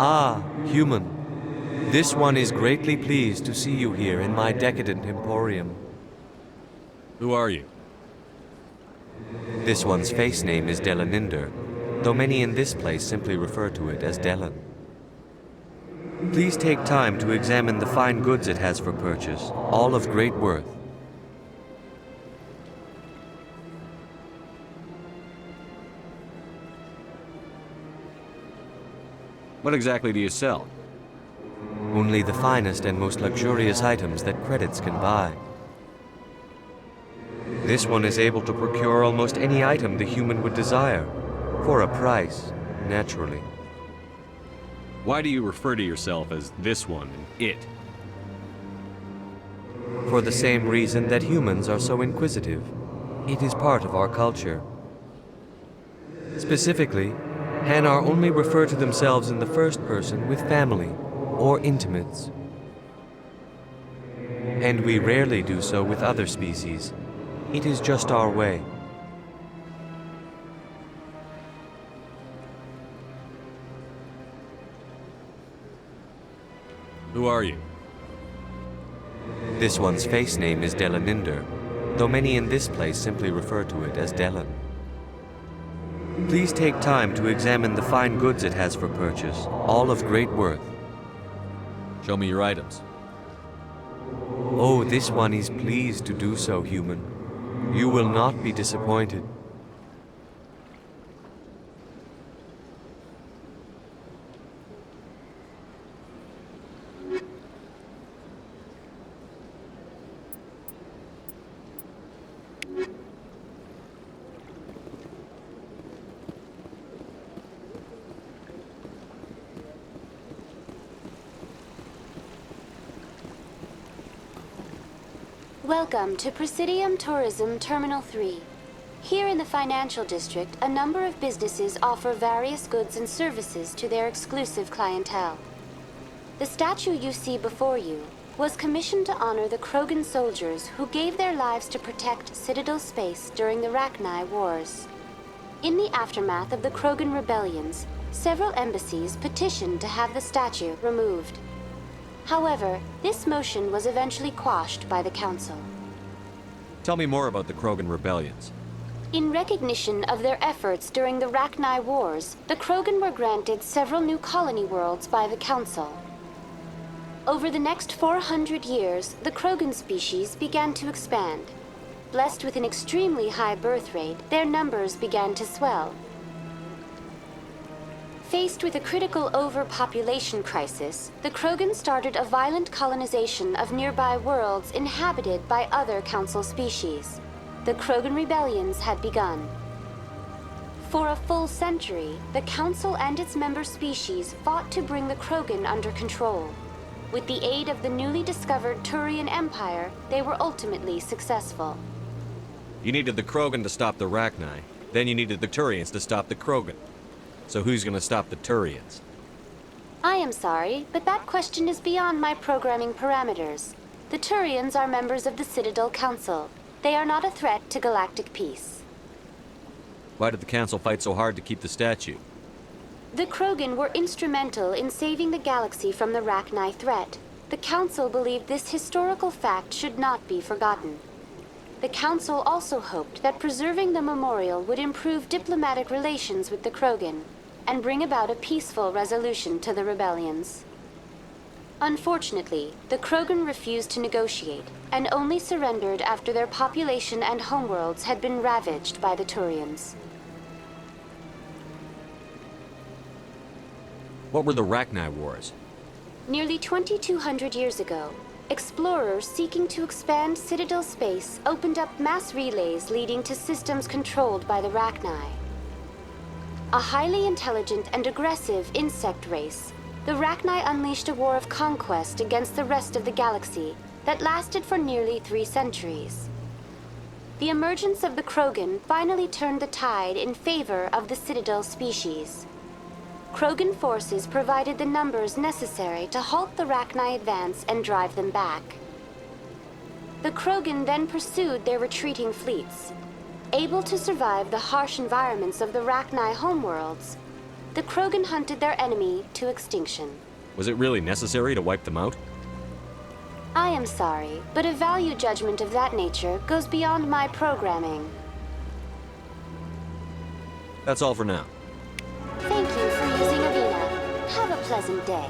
Ah, human. This one is greatly pleased to see you here in my decadent emporium. Who are you? This one's face name is Delaninder, though many in this place simply refer to it as Delan. Please take time to examine the fine goods it has for purchase, all of great worth. What exactly do you sell? Only the finest and most luxurious items that credits can buy. This one is able to procure almost any item the human would desire, for a price, naturally. Why do you refer to yourself as this one and it? For the same reason that humans are so inquisitive. It is part of our culture. Specifically, Hanar only refer to themselves in the first person with family or intimates. And we rarely do so with other species. It is just our way. Who are you? This one's face name is Delaninder, though many in this place simply refer to it as Delan. Please take time to examine the fine goods it has for purchase, all of great worth. Show me your items. Oh, this one is pleased to do so, human. You will not be disappointed. Welcome to Presidium Tourism Terminal 3. Here in the financial district, a number of businesses offer various goods and services to their exclusive clientele. The statue you see before you was commissioned to honor the Krogan soldiers who gave their lives to protect Citadel space during the Rachni Wars. In the aftermath of the Krogan rebellions, several embassies petitioned to have the statue removed. However, this motion was eventually quashed by the Council. Tell me more about the Krogan rebellions. In recognition of their efforts during the Rachni Wars, the Krogan were granted several new colony worlds by the Council. Over the next 400 years, the Krogan species began to expand. Blessed with an extremely high birth rate, their numbers began to swell. Faced with a critical overpopulation crisis, the Krogan started a violent colonization of nearby worlds inhabited by other Council species. The Krogan rebellions had begun. For a full century, the Council and its member species fought to bring the Krogan under control. With the aid of the newly discovered Turian Empire, they were ultimately successful. You needed the Krogan to stop the Rachni, then you needed the Turians to stop the Krogan. So who's gonna stop the Turians? I am sorry, but that question is beyond my programming parameters. The Turians are members of the Citadel Council. They are not a threat to galactic peace. Why did the Council fight so hard to keep the statue? The Krogan were instrumental in saving the galaxy from the Rachni threat. The Council believed this historical fact should not be forgotten. The Council also hoped that preserving the memorial would improve diplomatic relations with the Krogan and bring about a peaceful resolution to the rebellions. Unfortunately, the Krogan refused to negotiate and only surrendered after their population and homeworlds had been ravaged by the Turians. What were the Rachni Wars? Nearly 2,200 years ago, explorers seeking to expand Citadel space opened up mass relays leading to systems controlled by the Rachni. A highly intelligent and aggressive insect race, the Rachni unleashed a war of conquest against the rest of the galaxy that lasted for nearly 3 centuries. The emergence of the Krogan finally turned the tide in favor of the Citadel species. Krogan forces provided the numbers necessary to halt the Rachni advance and drive them back. The Krogan then pursued their retreating fleets. Able to survive the harsh environments of the Rachni homeworlds, the Krogan hunted their enemy to extinction. Was it really necessary to wipe them out? I am sorry, but a value judgment of that nature goes beyond my programming. That's all for now. Thank you for using Avina. Have a pleasant day.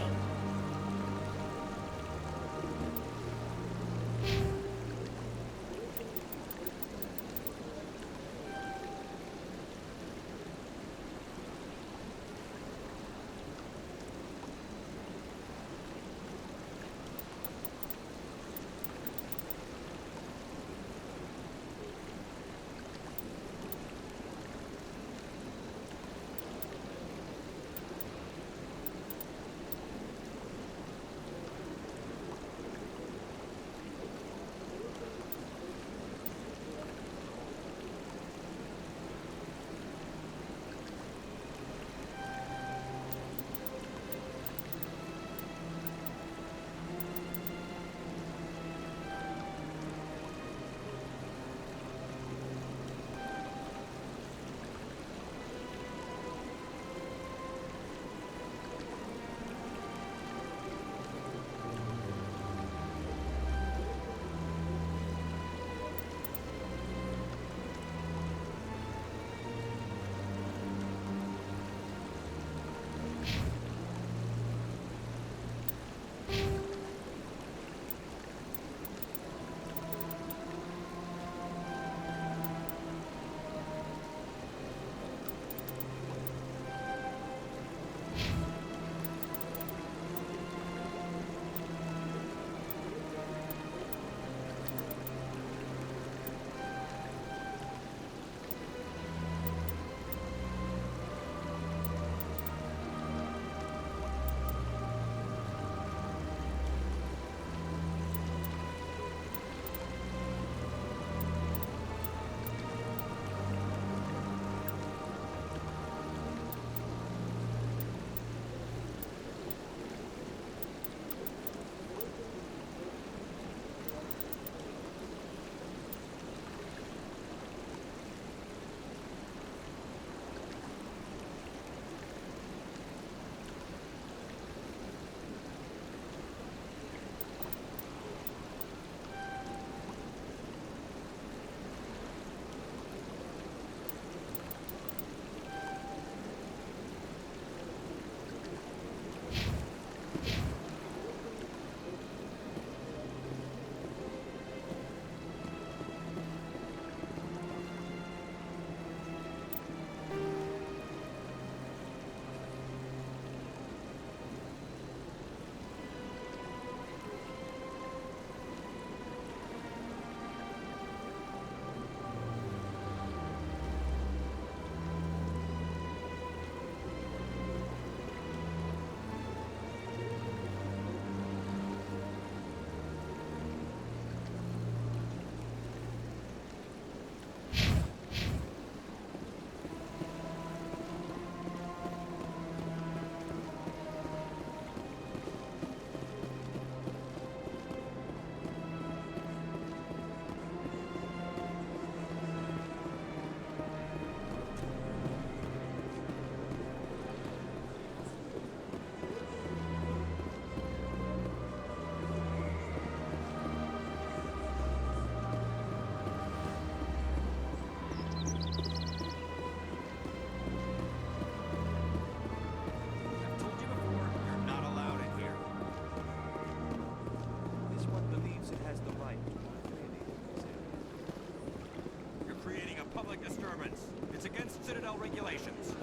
regulations.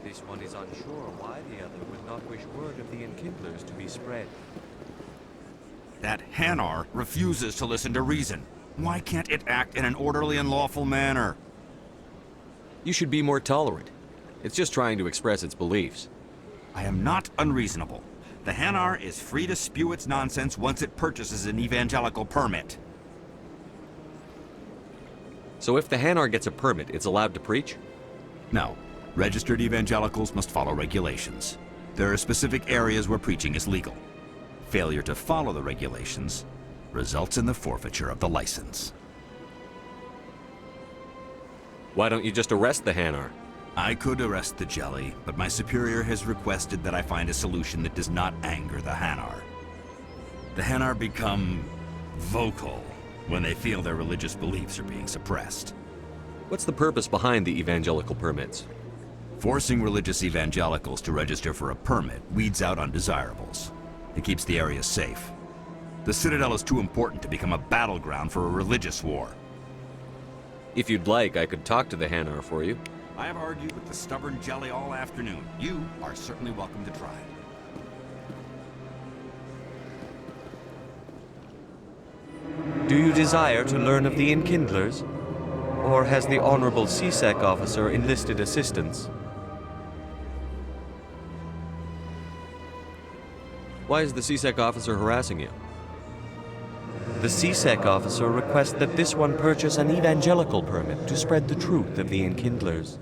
This one is unsure why the other would not wish word of the Enkindlers to be spread. That Hanar refuses to listen to reason. Why can't it act in an orderly and lawful manner? You should be more tolerant. It's just trying to express its beliefs. I am not unreasonable. The Hanar is free to spew its nonsense once it purchases an evangelical permit. So if the Hanar gets a permit, it's allowed to preach? No. Registered evangelicals must follow regulations. There are specific areas where preaching is legal. Failure to follow the regulations results in the forfeiture of the license. Why don't you just arrest the Hanar? I could arrest the Jelly, but my superior has requested that I find a solution that does not anger the Hanar. The Hanar become vocal when they feel their religious beliefs are being suppressed. What's the purpose behind the evangelical permits? Forcing religious evangelicals to register for a permit weeds out undesirables. It keeps the area safe. The Citadel is too important to become a battleground for a religious war. If you'd like, I could talk to the Hanar for you. I have argued with the stubborn Jelly all afternoon. You are certainly welcome to try. Do you desire to learn of the Enkindlers? Or has the Honorable CSEC officer enlisted assistance? Why is the CSEC officer harassing you? The CSEC officer requests that this one purchase an evangelical permit to spread the truth of the Enkindlers.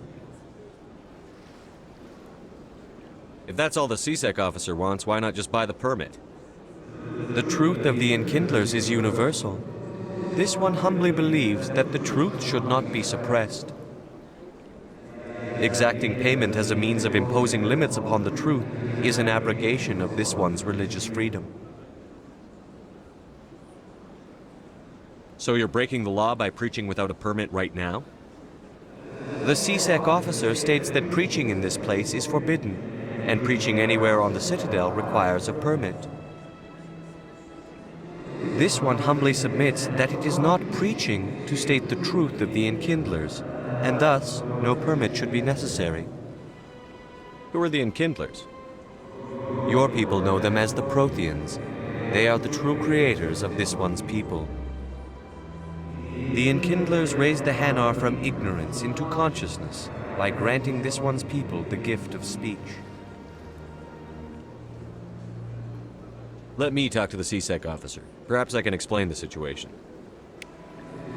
If that's all the CSEC officer wants, why not just buy the permit? The truth of the Enkindlers is universal. This one humbly believes that the truth should not be suppressed. Exacting payment as a means of imposing limits upon the truth is an abrogation of this one's religious freedom. So you're breaking the law by preaching without a permit right now? The CSEC officer states that preaching in this place is forbidden, and preaching anywhere on the Citadel requires a permit. This one humbly submits that it is not preaching to state the truth of the Enkindlers, and thus no permit should be necessary. Who are the Enkindlers? Your people know them as the Protheans. They are the true creators of this one's people. The Enkindlers raised the Hanar from ignorance into consciousness by granting this one's people the gift of speech. Let me talk to the CSEC officer. Perhaps I can explain the situation.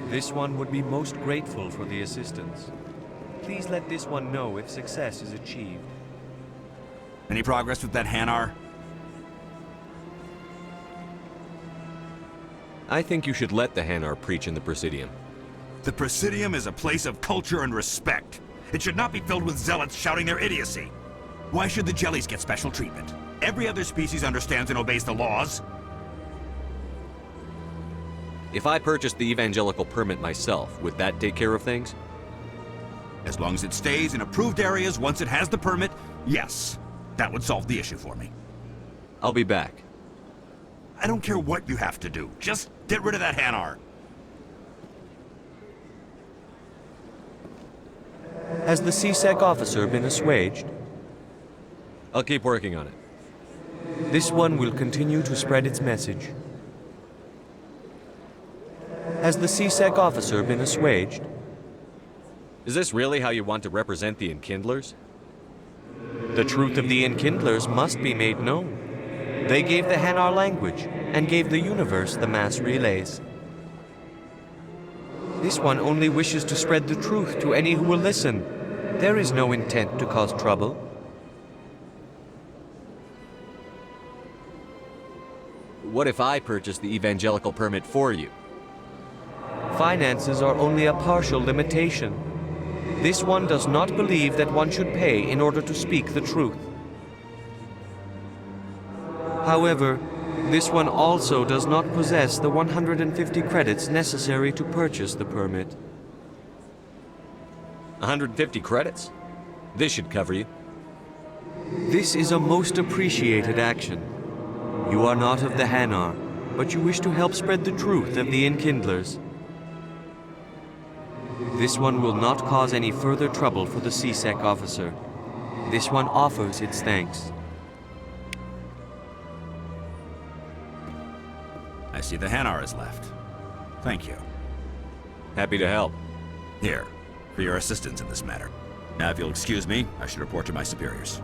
This one would be most grateful for the assistance. Please let this one know if success is achieved. Any progress with that Hanar? I think you should let the Hanar preach in the Presidium. The Presidium is a place of culture and respect. It should not be filled with zealots shouting their idiocy. Why should the Jellies get special treatment? Every other species understands and obeys the laws. If I purchased the evangelical permit myself, would that take care of things? As long as it stays in approved areas once it has the permit, yes. That would solve the issue for me. I'll be back. I don't care what you have to do. Just get rid of that Hanar. Has the CSEC officer been assuaged? I'll keep working on it. This one will continue to spread its message. Has the CSEC officer been assuaged? Is this really how you want to represent the Enkindlers? The truth of the Enkindlers must be made known. They gave the Hanar language and gave the universe the mass relays. This one only wishes to spread the truth to any who will listen. There is no intent to cause trouble. What if I purchase the evangelical permit for you? Finances are only a partial limitation. This one does not believe that one should pay in order to speak the truth. However, this one also does not possess the 150 credits necessary to purchase the permit. 150 credits? This should cover you. This is a most appreciated action. You are not of the Hanar, but you wish to help spread the truth of the Enkindlers. This one will not cause any further trouble for the C-Sec officer. This one offers its thanks. I see the Hanar is left. Thank you. Happy to help. Here, for your assistance in this matter. Now, if you'll excuse me, I should report to my superiors.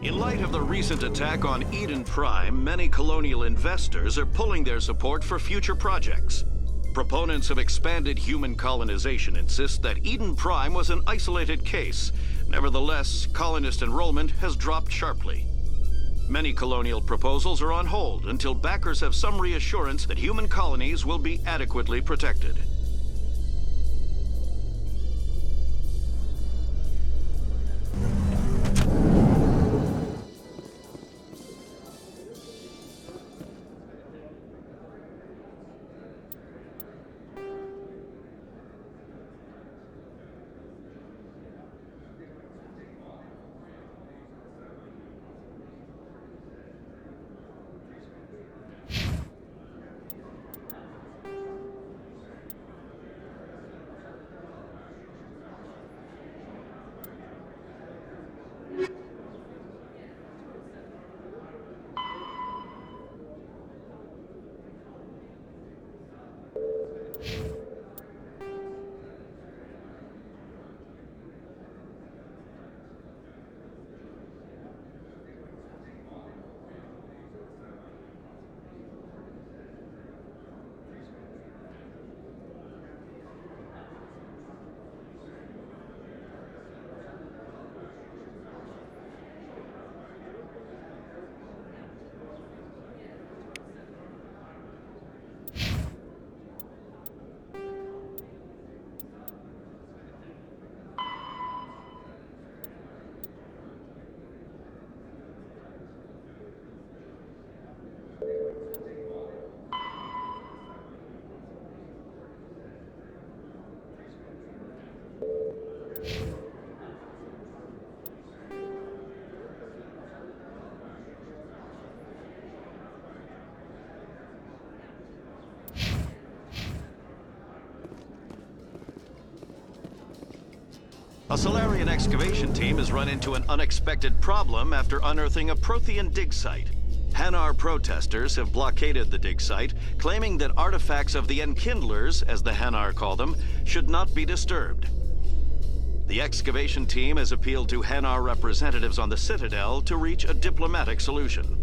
In light of the recent attack on Eden Prime, many colonial investors are pulling their support for future projects. Proponents of expanded human colonization insist that Eden Prime was an isolated case. Nevertheless, colonist enrollment has dropped sharply. Many colonial proposals are on hold until backers have some reassurance that human colonies will be adequately protected. A Solarian excavation team has run into an unexpected problem after unearthing a Prothean dig site. Hanar protesters have blockaded the dig site, claiming that artifacts of the Enkindlers, as the Hanar call them, should not be disturbed. The excavation team has appealed to Hanar representatives on the Citadel to reach a diplomatic solution.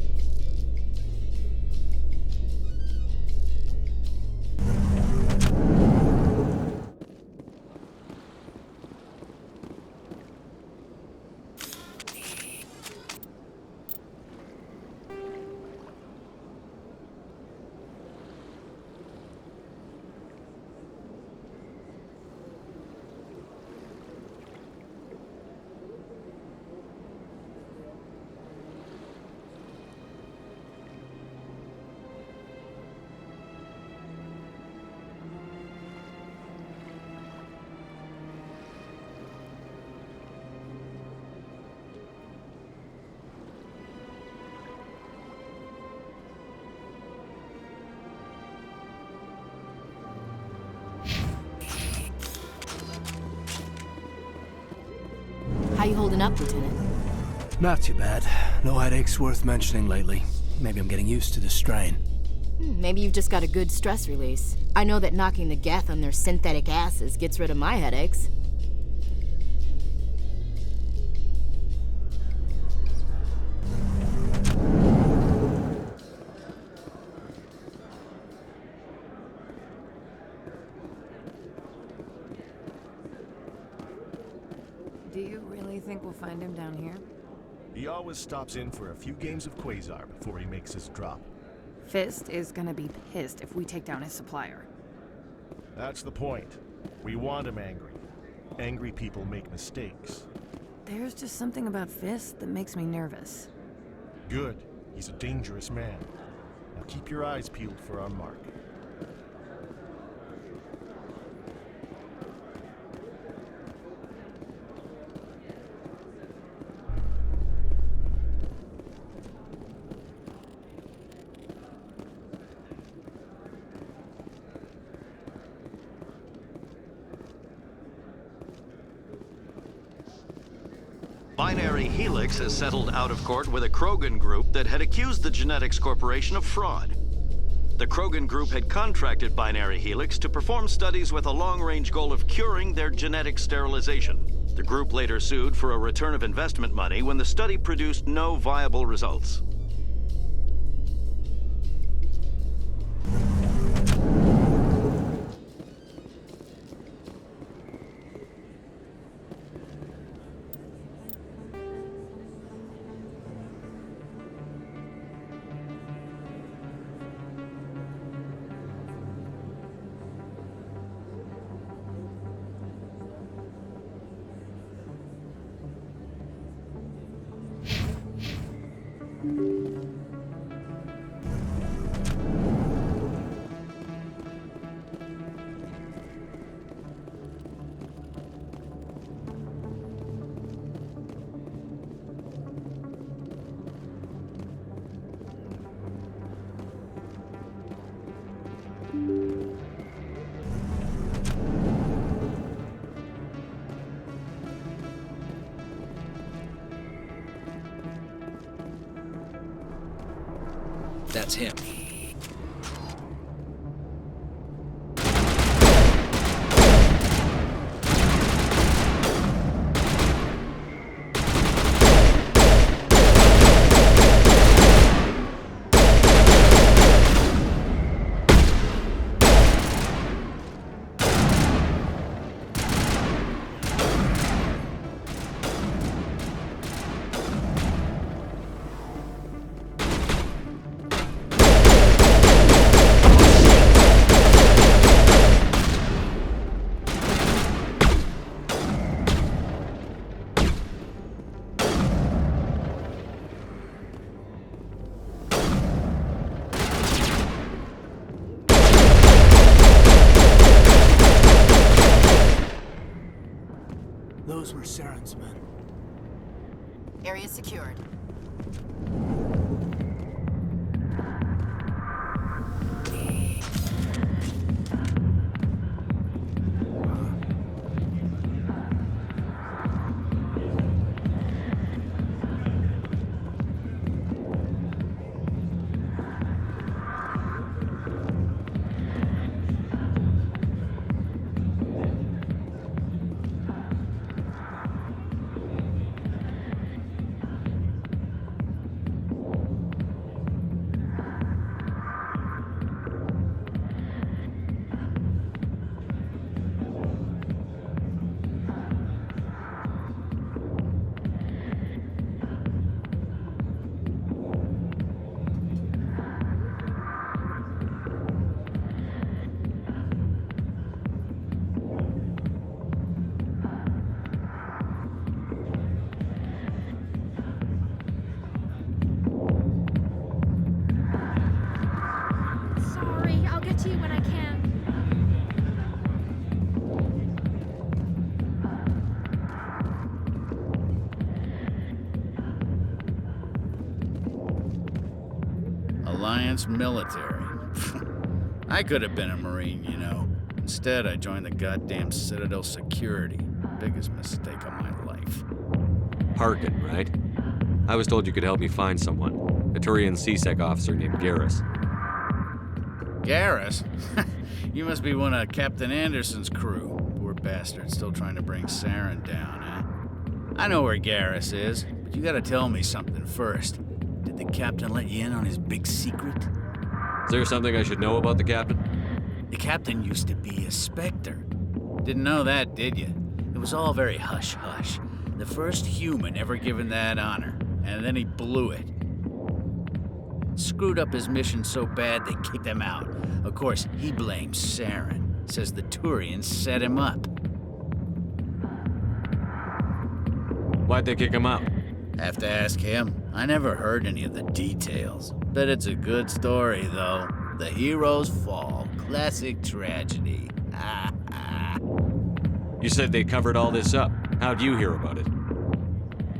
How you holding up, Lieutenant? Not too bad. No headaches worth mentioning lately. Maybe I'm getting used to the strain. Maybe you've just got a good stress release. I know that knocking the Geth on their synthetic asses gets rid of my headaches. really think we'll find him down here? He always stops in for a few games of Quasar before he makes his drop. Fist is gonna be pissed if we take down his supplier. That's the point. We want him angry. Angry people make mistakes. There's just something about Fist that makes me nervous. Good. He's a dangerous man. Now keep your eyes peeled for our mark. Binary Helix has settled out of court with a Krogan group that had accused the Genetics Corporation of fraud. The Krogan group had contracted Binary Helix to perform studies with a long-range goal of curing their genetic sterilization. The group later sued for a return of investment money when the study produced no viable results. That's him. Those were Saren's men. Area secured. Alliance military. I could have been a Marine, you know. Instead, I joined the goddamn Citadel security. Biggest mistake of my life. Harkin, right? I was told you could help me find someone. A Turian CSEC officer named Garrus. Garrus? You must be one of Captain Anderson's crew. Poor bastard, still trying to bring Saren down, huh? I know where Garrus is, but you gotta tell me something first. Did the captain let you in on his big secret? Is there something I should know about the captain? The captain used to be a Spectre. Didn't know that, did you? It was all very hush-hush. The first human ever given that honor, and then he blew it. Screwed up his mission so bad they kicked him out. Of course, he blames Saren. Says the Turians set him up. Why'd they kick him out? Have to ask him. I never heard any of the details. Bet it's a good story, though. The hero's fall. Classic tragedy. You said they covered all this up. How'd you hear about it?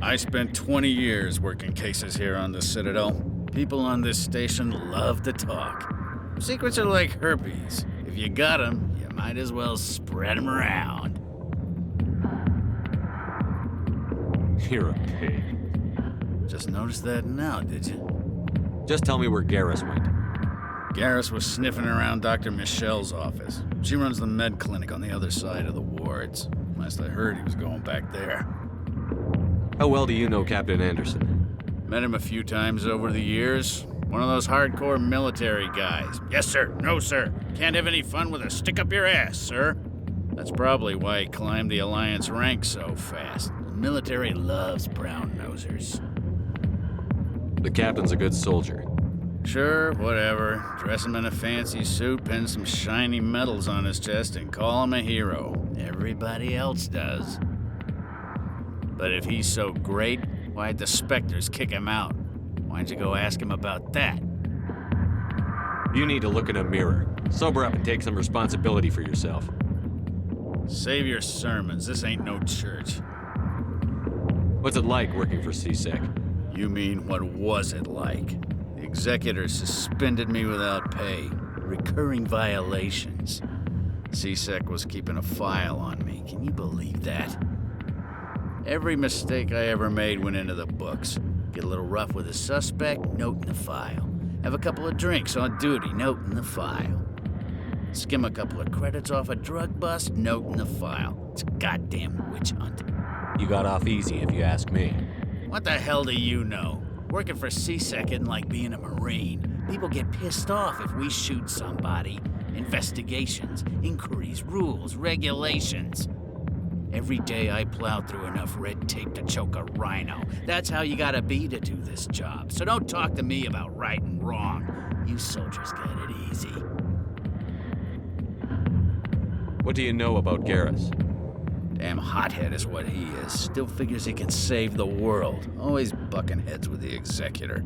I spent 20 years working cases here on the Citadel. People on this station love to talk. Secrets are like herpes. If you got them, you might as well spread them around. You're a pig. Just noticed that now, did you? Just tell me where Garrus went. Garrus was sniffing around Dr. Michelle's office. She runs the med clinic on the other side of the wards. Last I heard, he was going back there. How well do you know Captain Anderson? Met him a few times over the years. One of those hardcore military guys. Yes, sir. No, sir. Can't have any fun with a stick up your ass, sir. That's probably why he climbed the Alliance ranks so fast. The military loves brown-nosers. The captain's a good soldier. Sure, whatever. Dress him in a fancy suit, pin some shiny medals on his chest, and call him a hero. Everybody else does. But if he's so great, why'd the Spectres kick him out? Why'd you go ask him about that? You need to look in a mirror. Sober up and take some responsibility for yourself. Save your sermons. This ain't no church. What's it like working for CSEC? You mean, what was it like? The Executor suspended me without pay. Recurring violations. CSEC was keeping a file on me. Can you believe that? Every mistake I ever made went into the books. Get a little rough with a suspect, note in the file. Have a couple of drinks on duty, note in the file. Skim a couple of credits off a drug bust, note in the file. It's a goddamn witch hunt. You got off easy, if you ask me. What the hell do you know? Working for CSEC isn't like being a Marine. People get pissed off if we shoot somebody. Investigations, inquiries, rules, regulations. Every day I plow through enough red tape to choke a rhino. That's how you gotta be to do this job. So don't talk to me about right and wrong. You soldiers got it easy. What do you know about Garrus? Damn hothead is what he is. Still figures he can save the world. Always bucking heads with the Executor.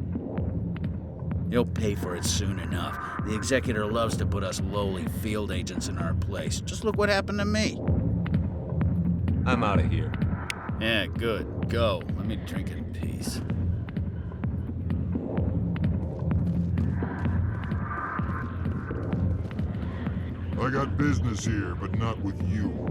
He'll pay for it soon enough. The Executor loves to put us lowly field agents in our place. Just look what happened to me. I'm out of here. Yeah, good. Go. Let me drink in peace. I got business here, but not with you.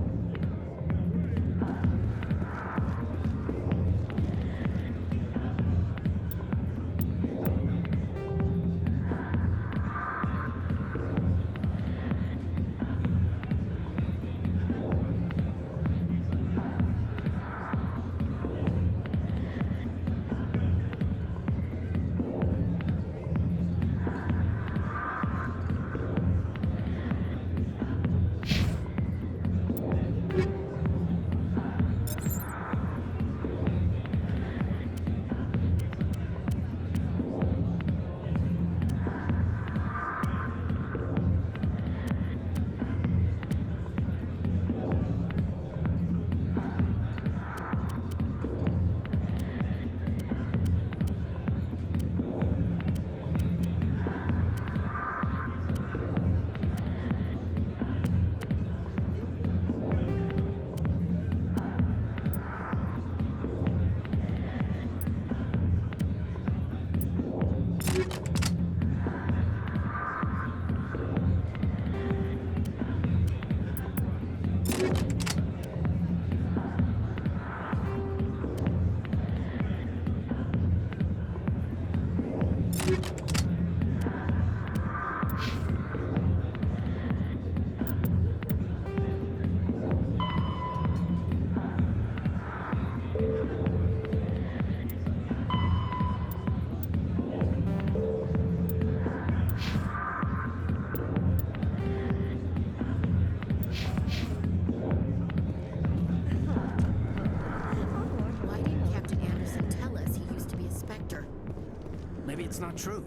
Maybe it's not true.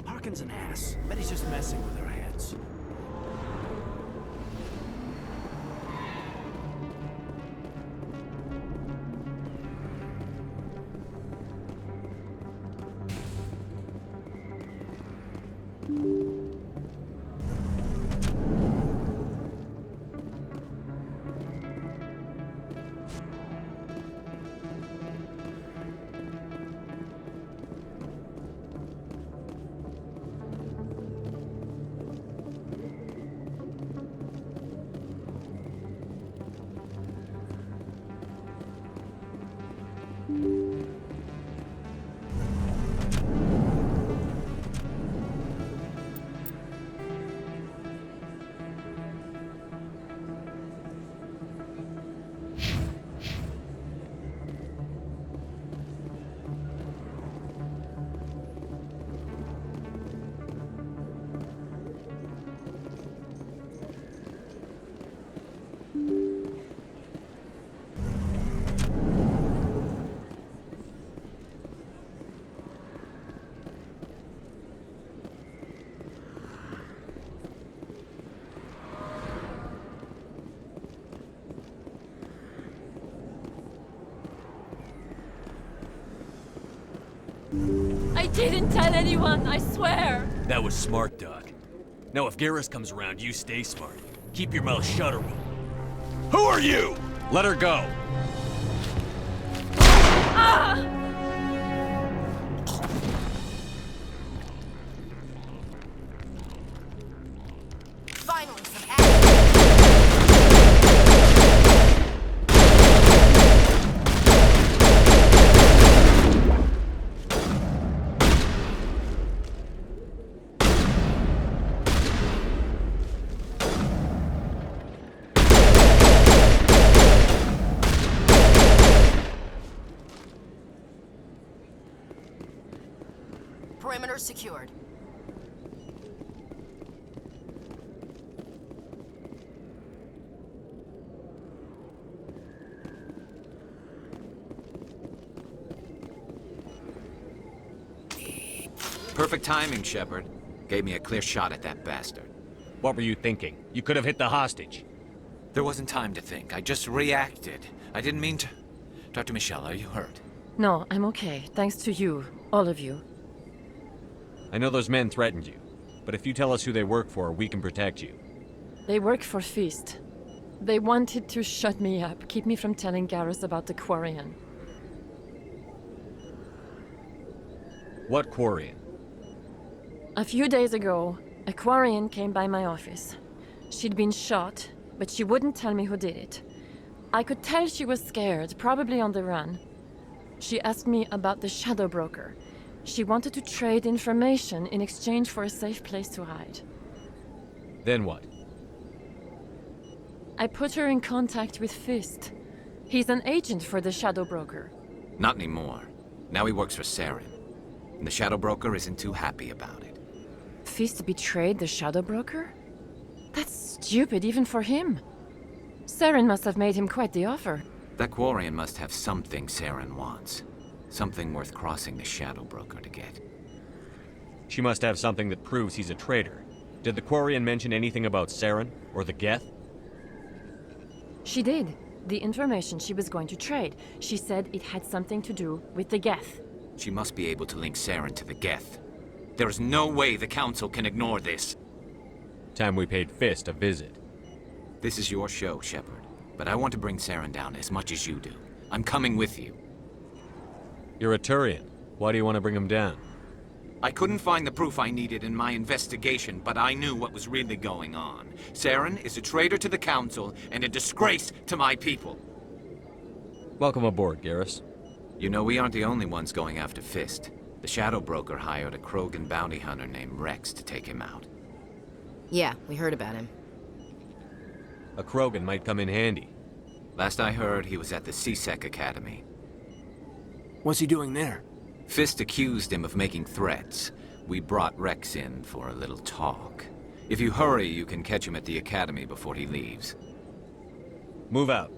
Harkin's an ass. Bet he's just messing with our heads. I didn't tell anyone, I swear! That was smart, Doc. Now if Garrus comes around, you stay smart. Keep your mouth shut or we'll... Who are you? Let her go. Ah! Finally, some perimeter secured. Perfect timing, Shepard. Gave me a clear shot at that bastard. What were you thinking? You could have hit the hostage. There wasn't time to think. I just reacted. I didn't mean to... Dr. Michelle, are you hurt? No, I'm okay. Thanks to you. All of you. I know those men threatened you, but if you tell us who they work for, we can protect you. They work for Feast. They wanted to shut me up, keep me from telling Garrus about the Quarian. What Quarian? A few days ago, a Quarian came by my office. She'd been shot, but she wouldn't tell me who did it. I could tell she was scared, probably on the run. She asked me about the Shadow Broker. She wanted to trade information in exchange for a safe place to hide. Then what? I put her in contact with Fist. He's an agent for the Shadow Broker. Not anymore. Now he works for Saren. And the Shadow Broker isn't too happy about it. Fist betrayed the Shadow Broker? That's stupid even for him. Saren must have made him quite the offer. That Quarian must have something Saren wants. Something worth crossing the Shadow Broker to get. She must have something that proves he's a traitor. Did the Quarian mention anything about Saren or the Geth? She did. The information she was going to trade. She said it had something to do with the Geth. She must be able to link Saren to the Geth. There is no way the Council can ignore this. Time we paid Fist a visit. This is your show, Shepard. But I want to bring Saren down as much as you do. I'm coming with you. You're a Turian. Why do you want to bring him down? I couldn't find the proof I needed in my investigation, but I knew what was really going on. Saren is a traitor to the Council and a disgrace to my people. Welcome aboard, Garrus. You know, we aren't the only ones going after Fist. The Shadow Broker hired a Krogan bounty hunter named Rex to take him out. Yeah, we heard about him. A Krogan might come in handy. Last I heard, he was at the C-Sec Academy. What's he doing there? Fist accused him of making threats. We brought Rex in for a little talk. If you hurry, you can catch him at the Academy before he leaves. Move out.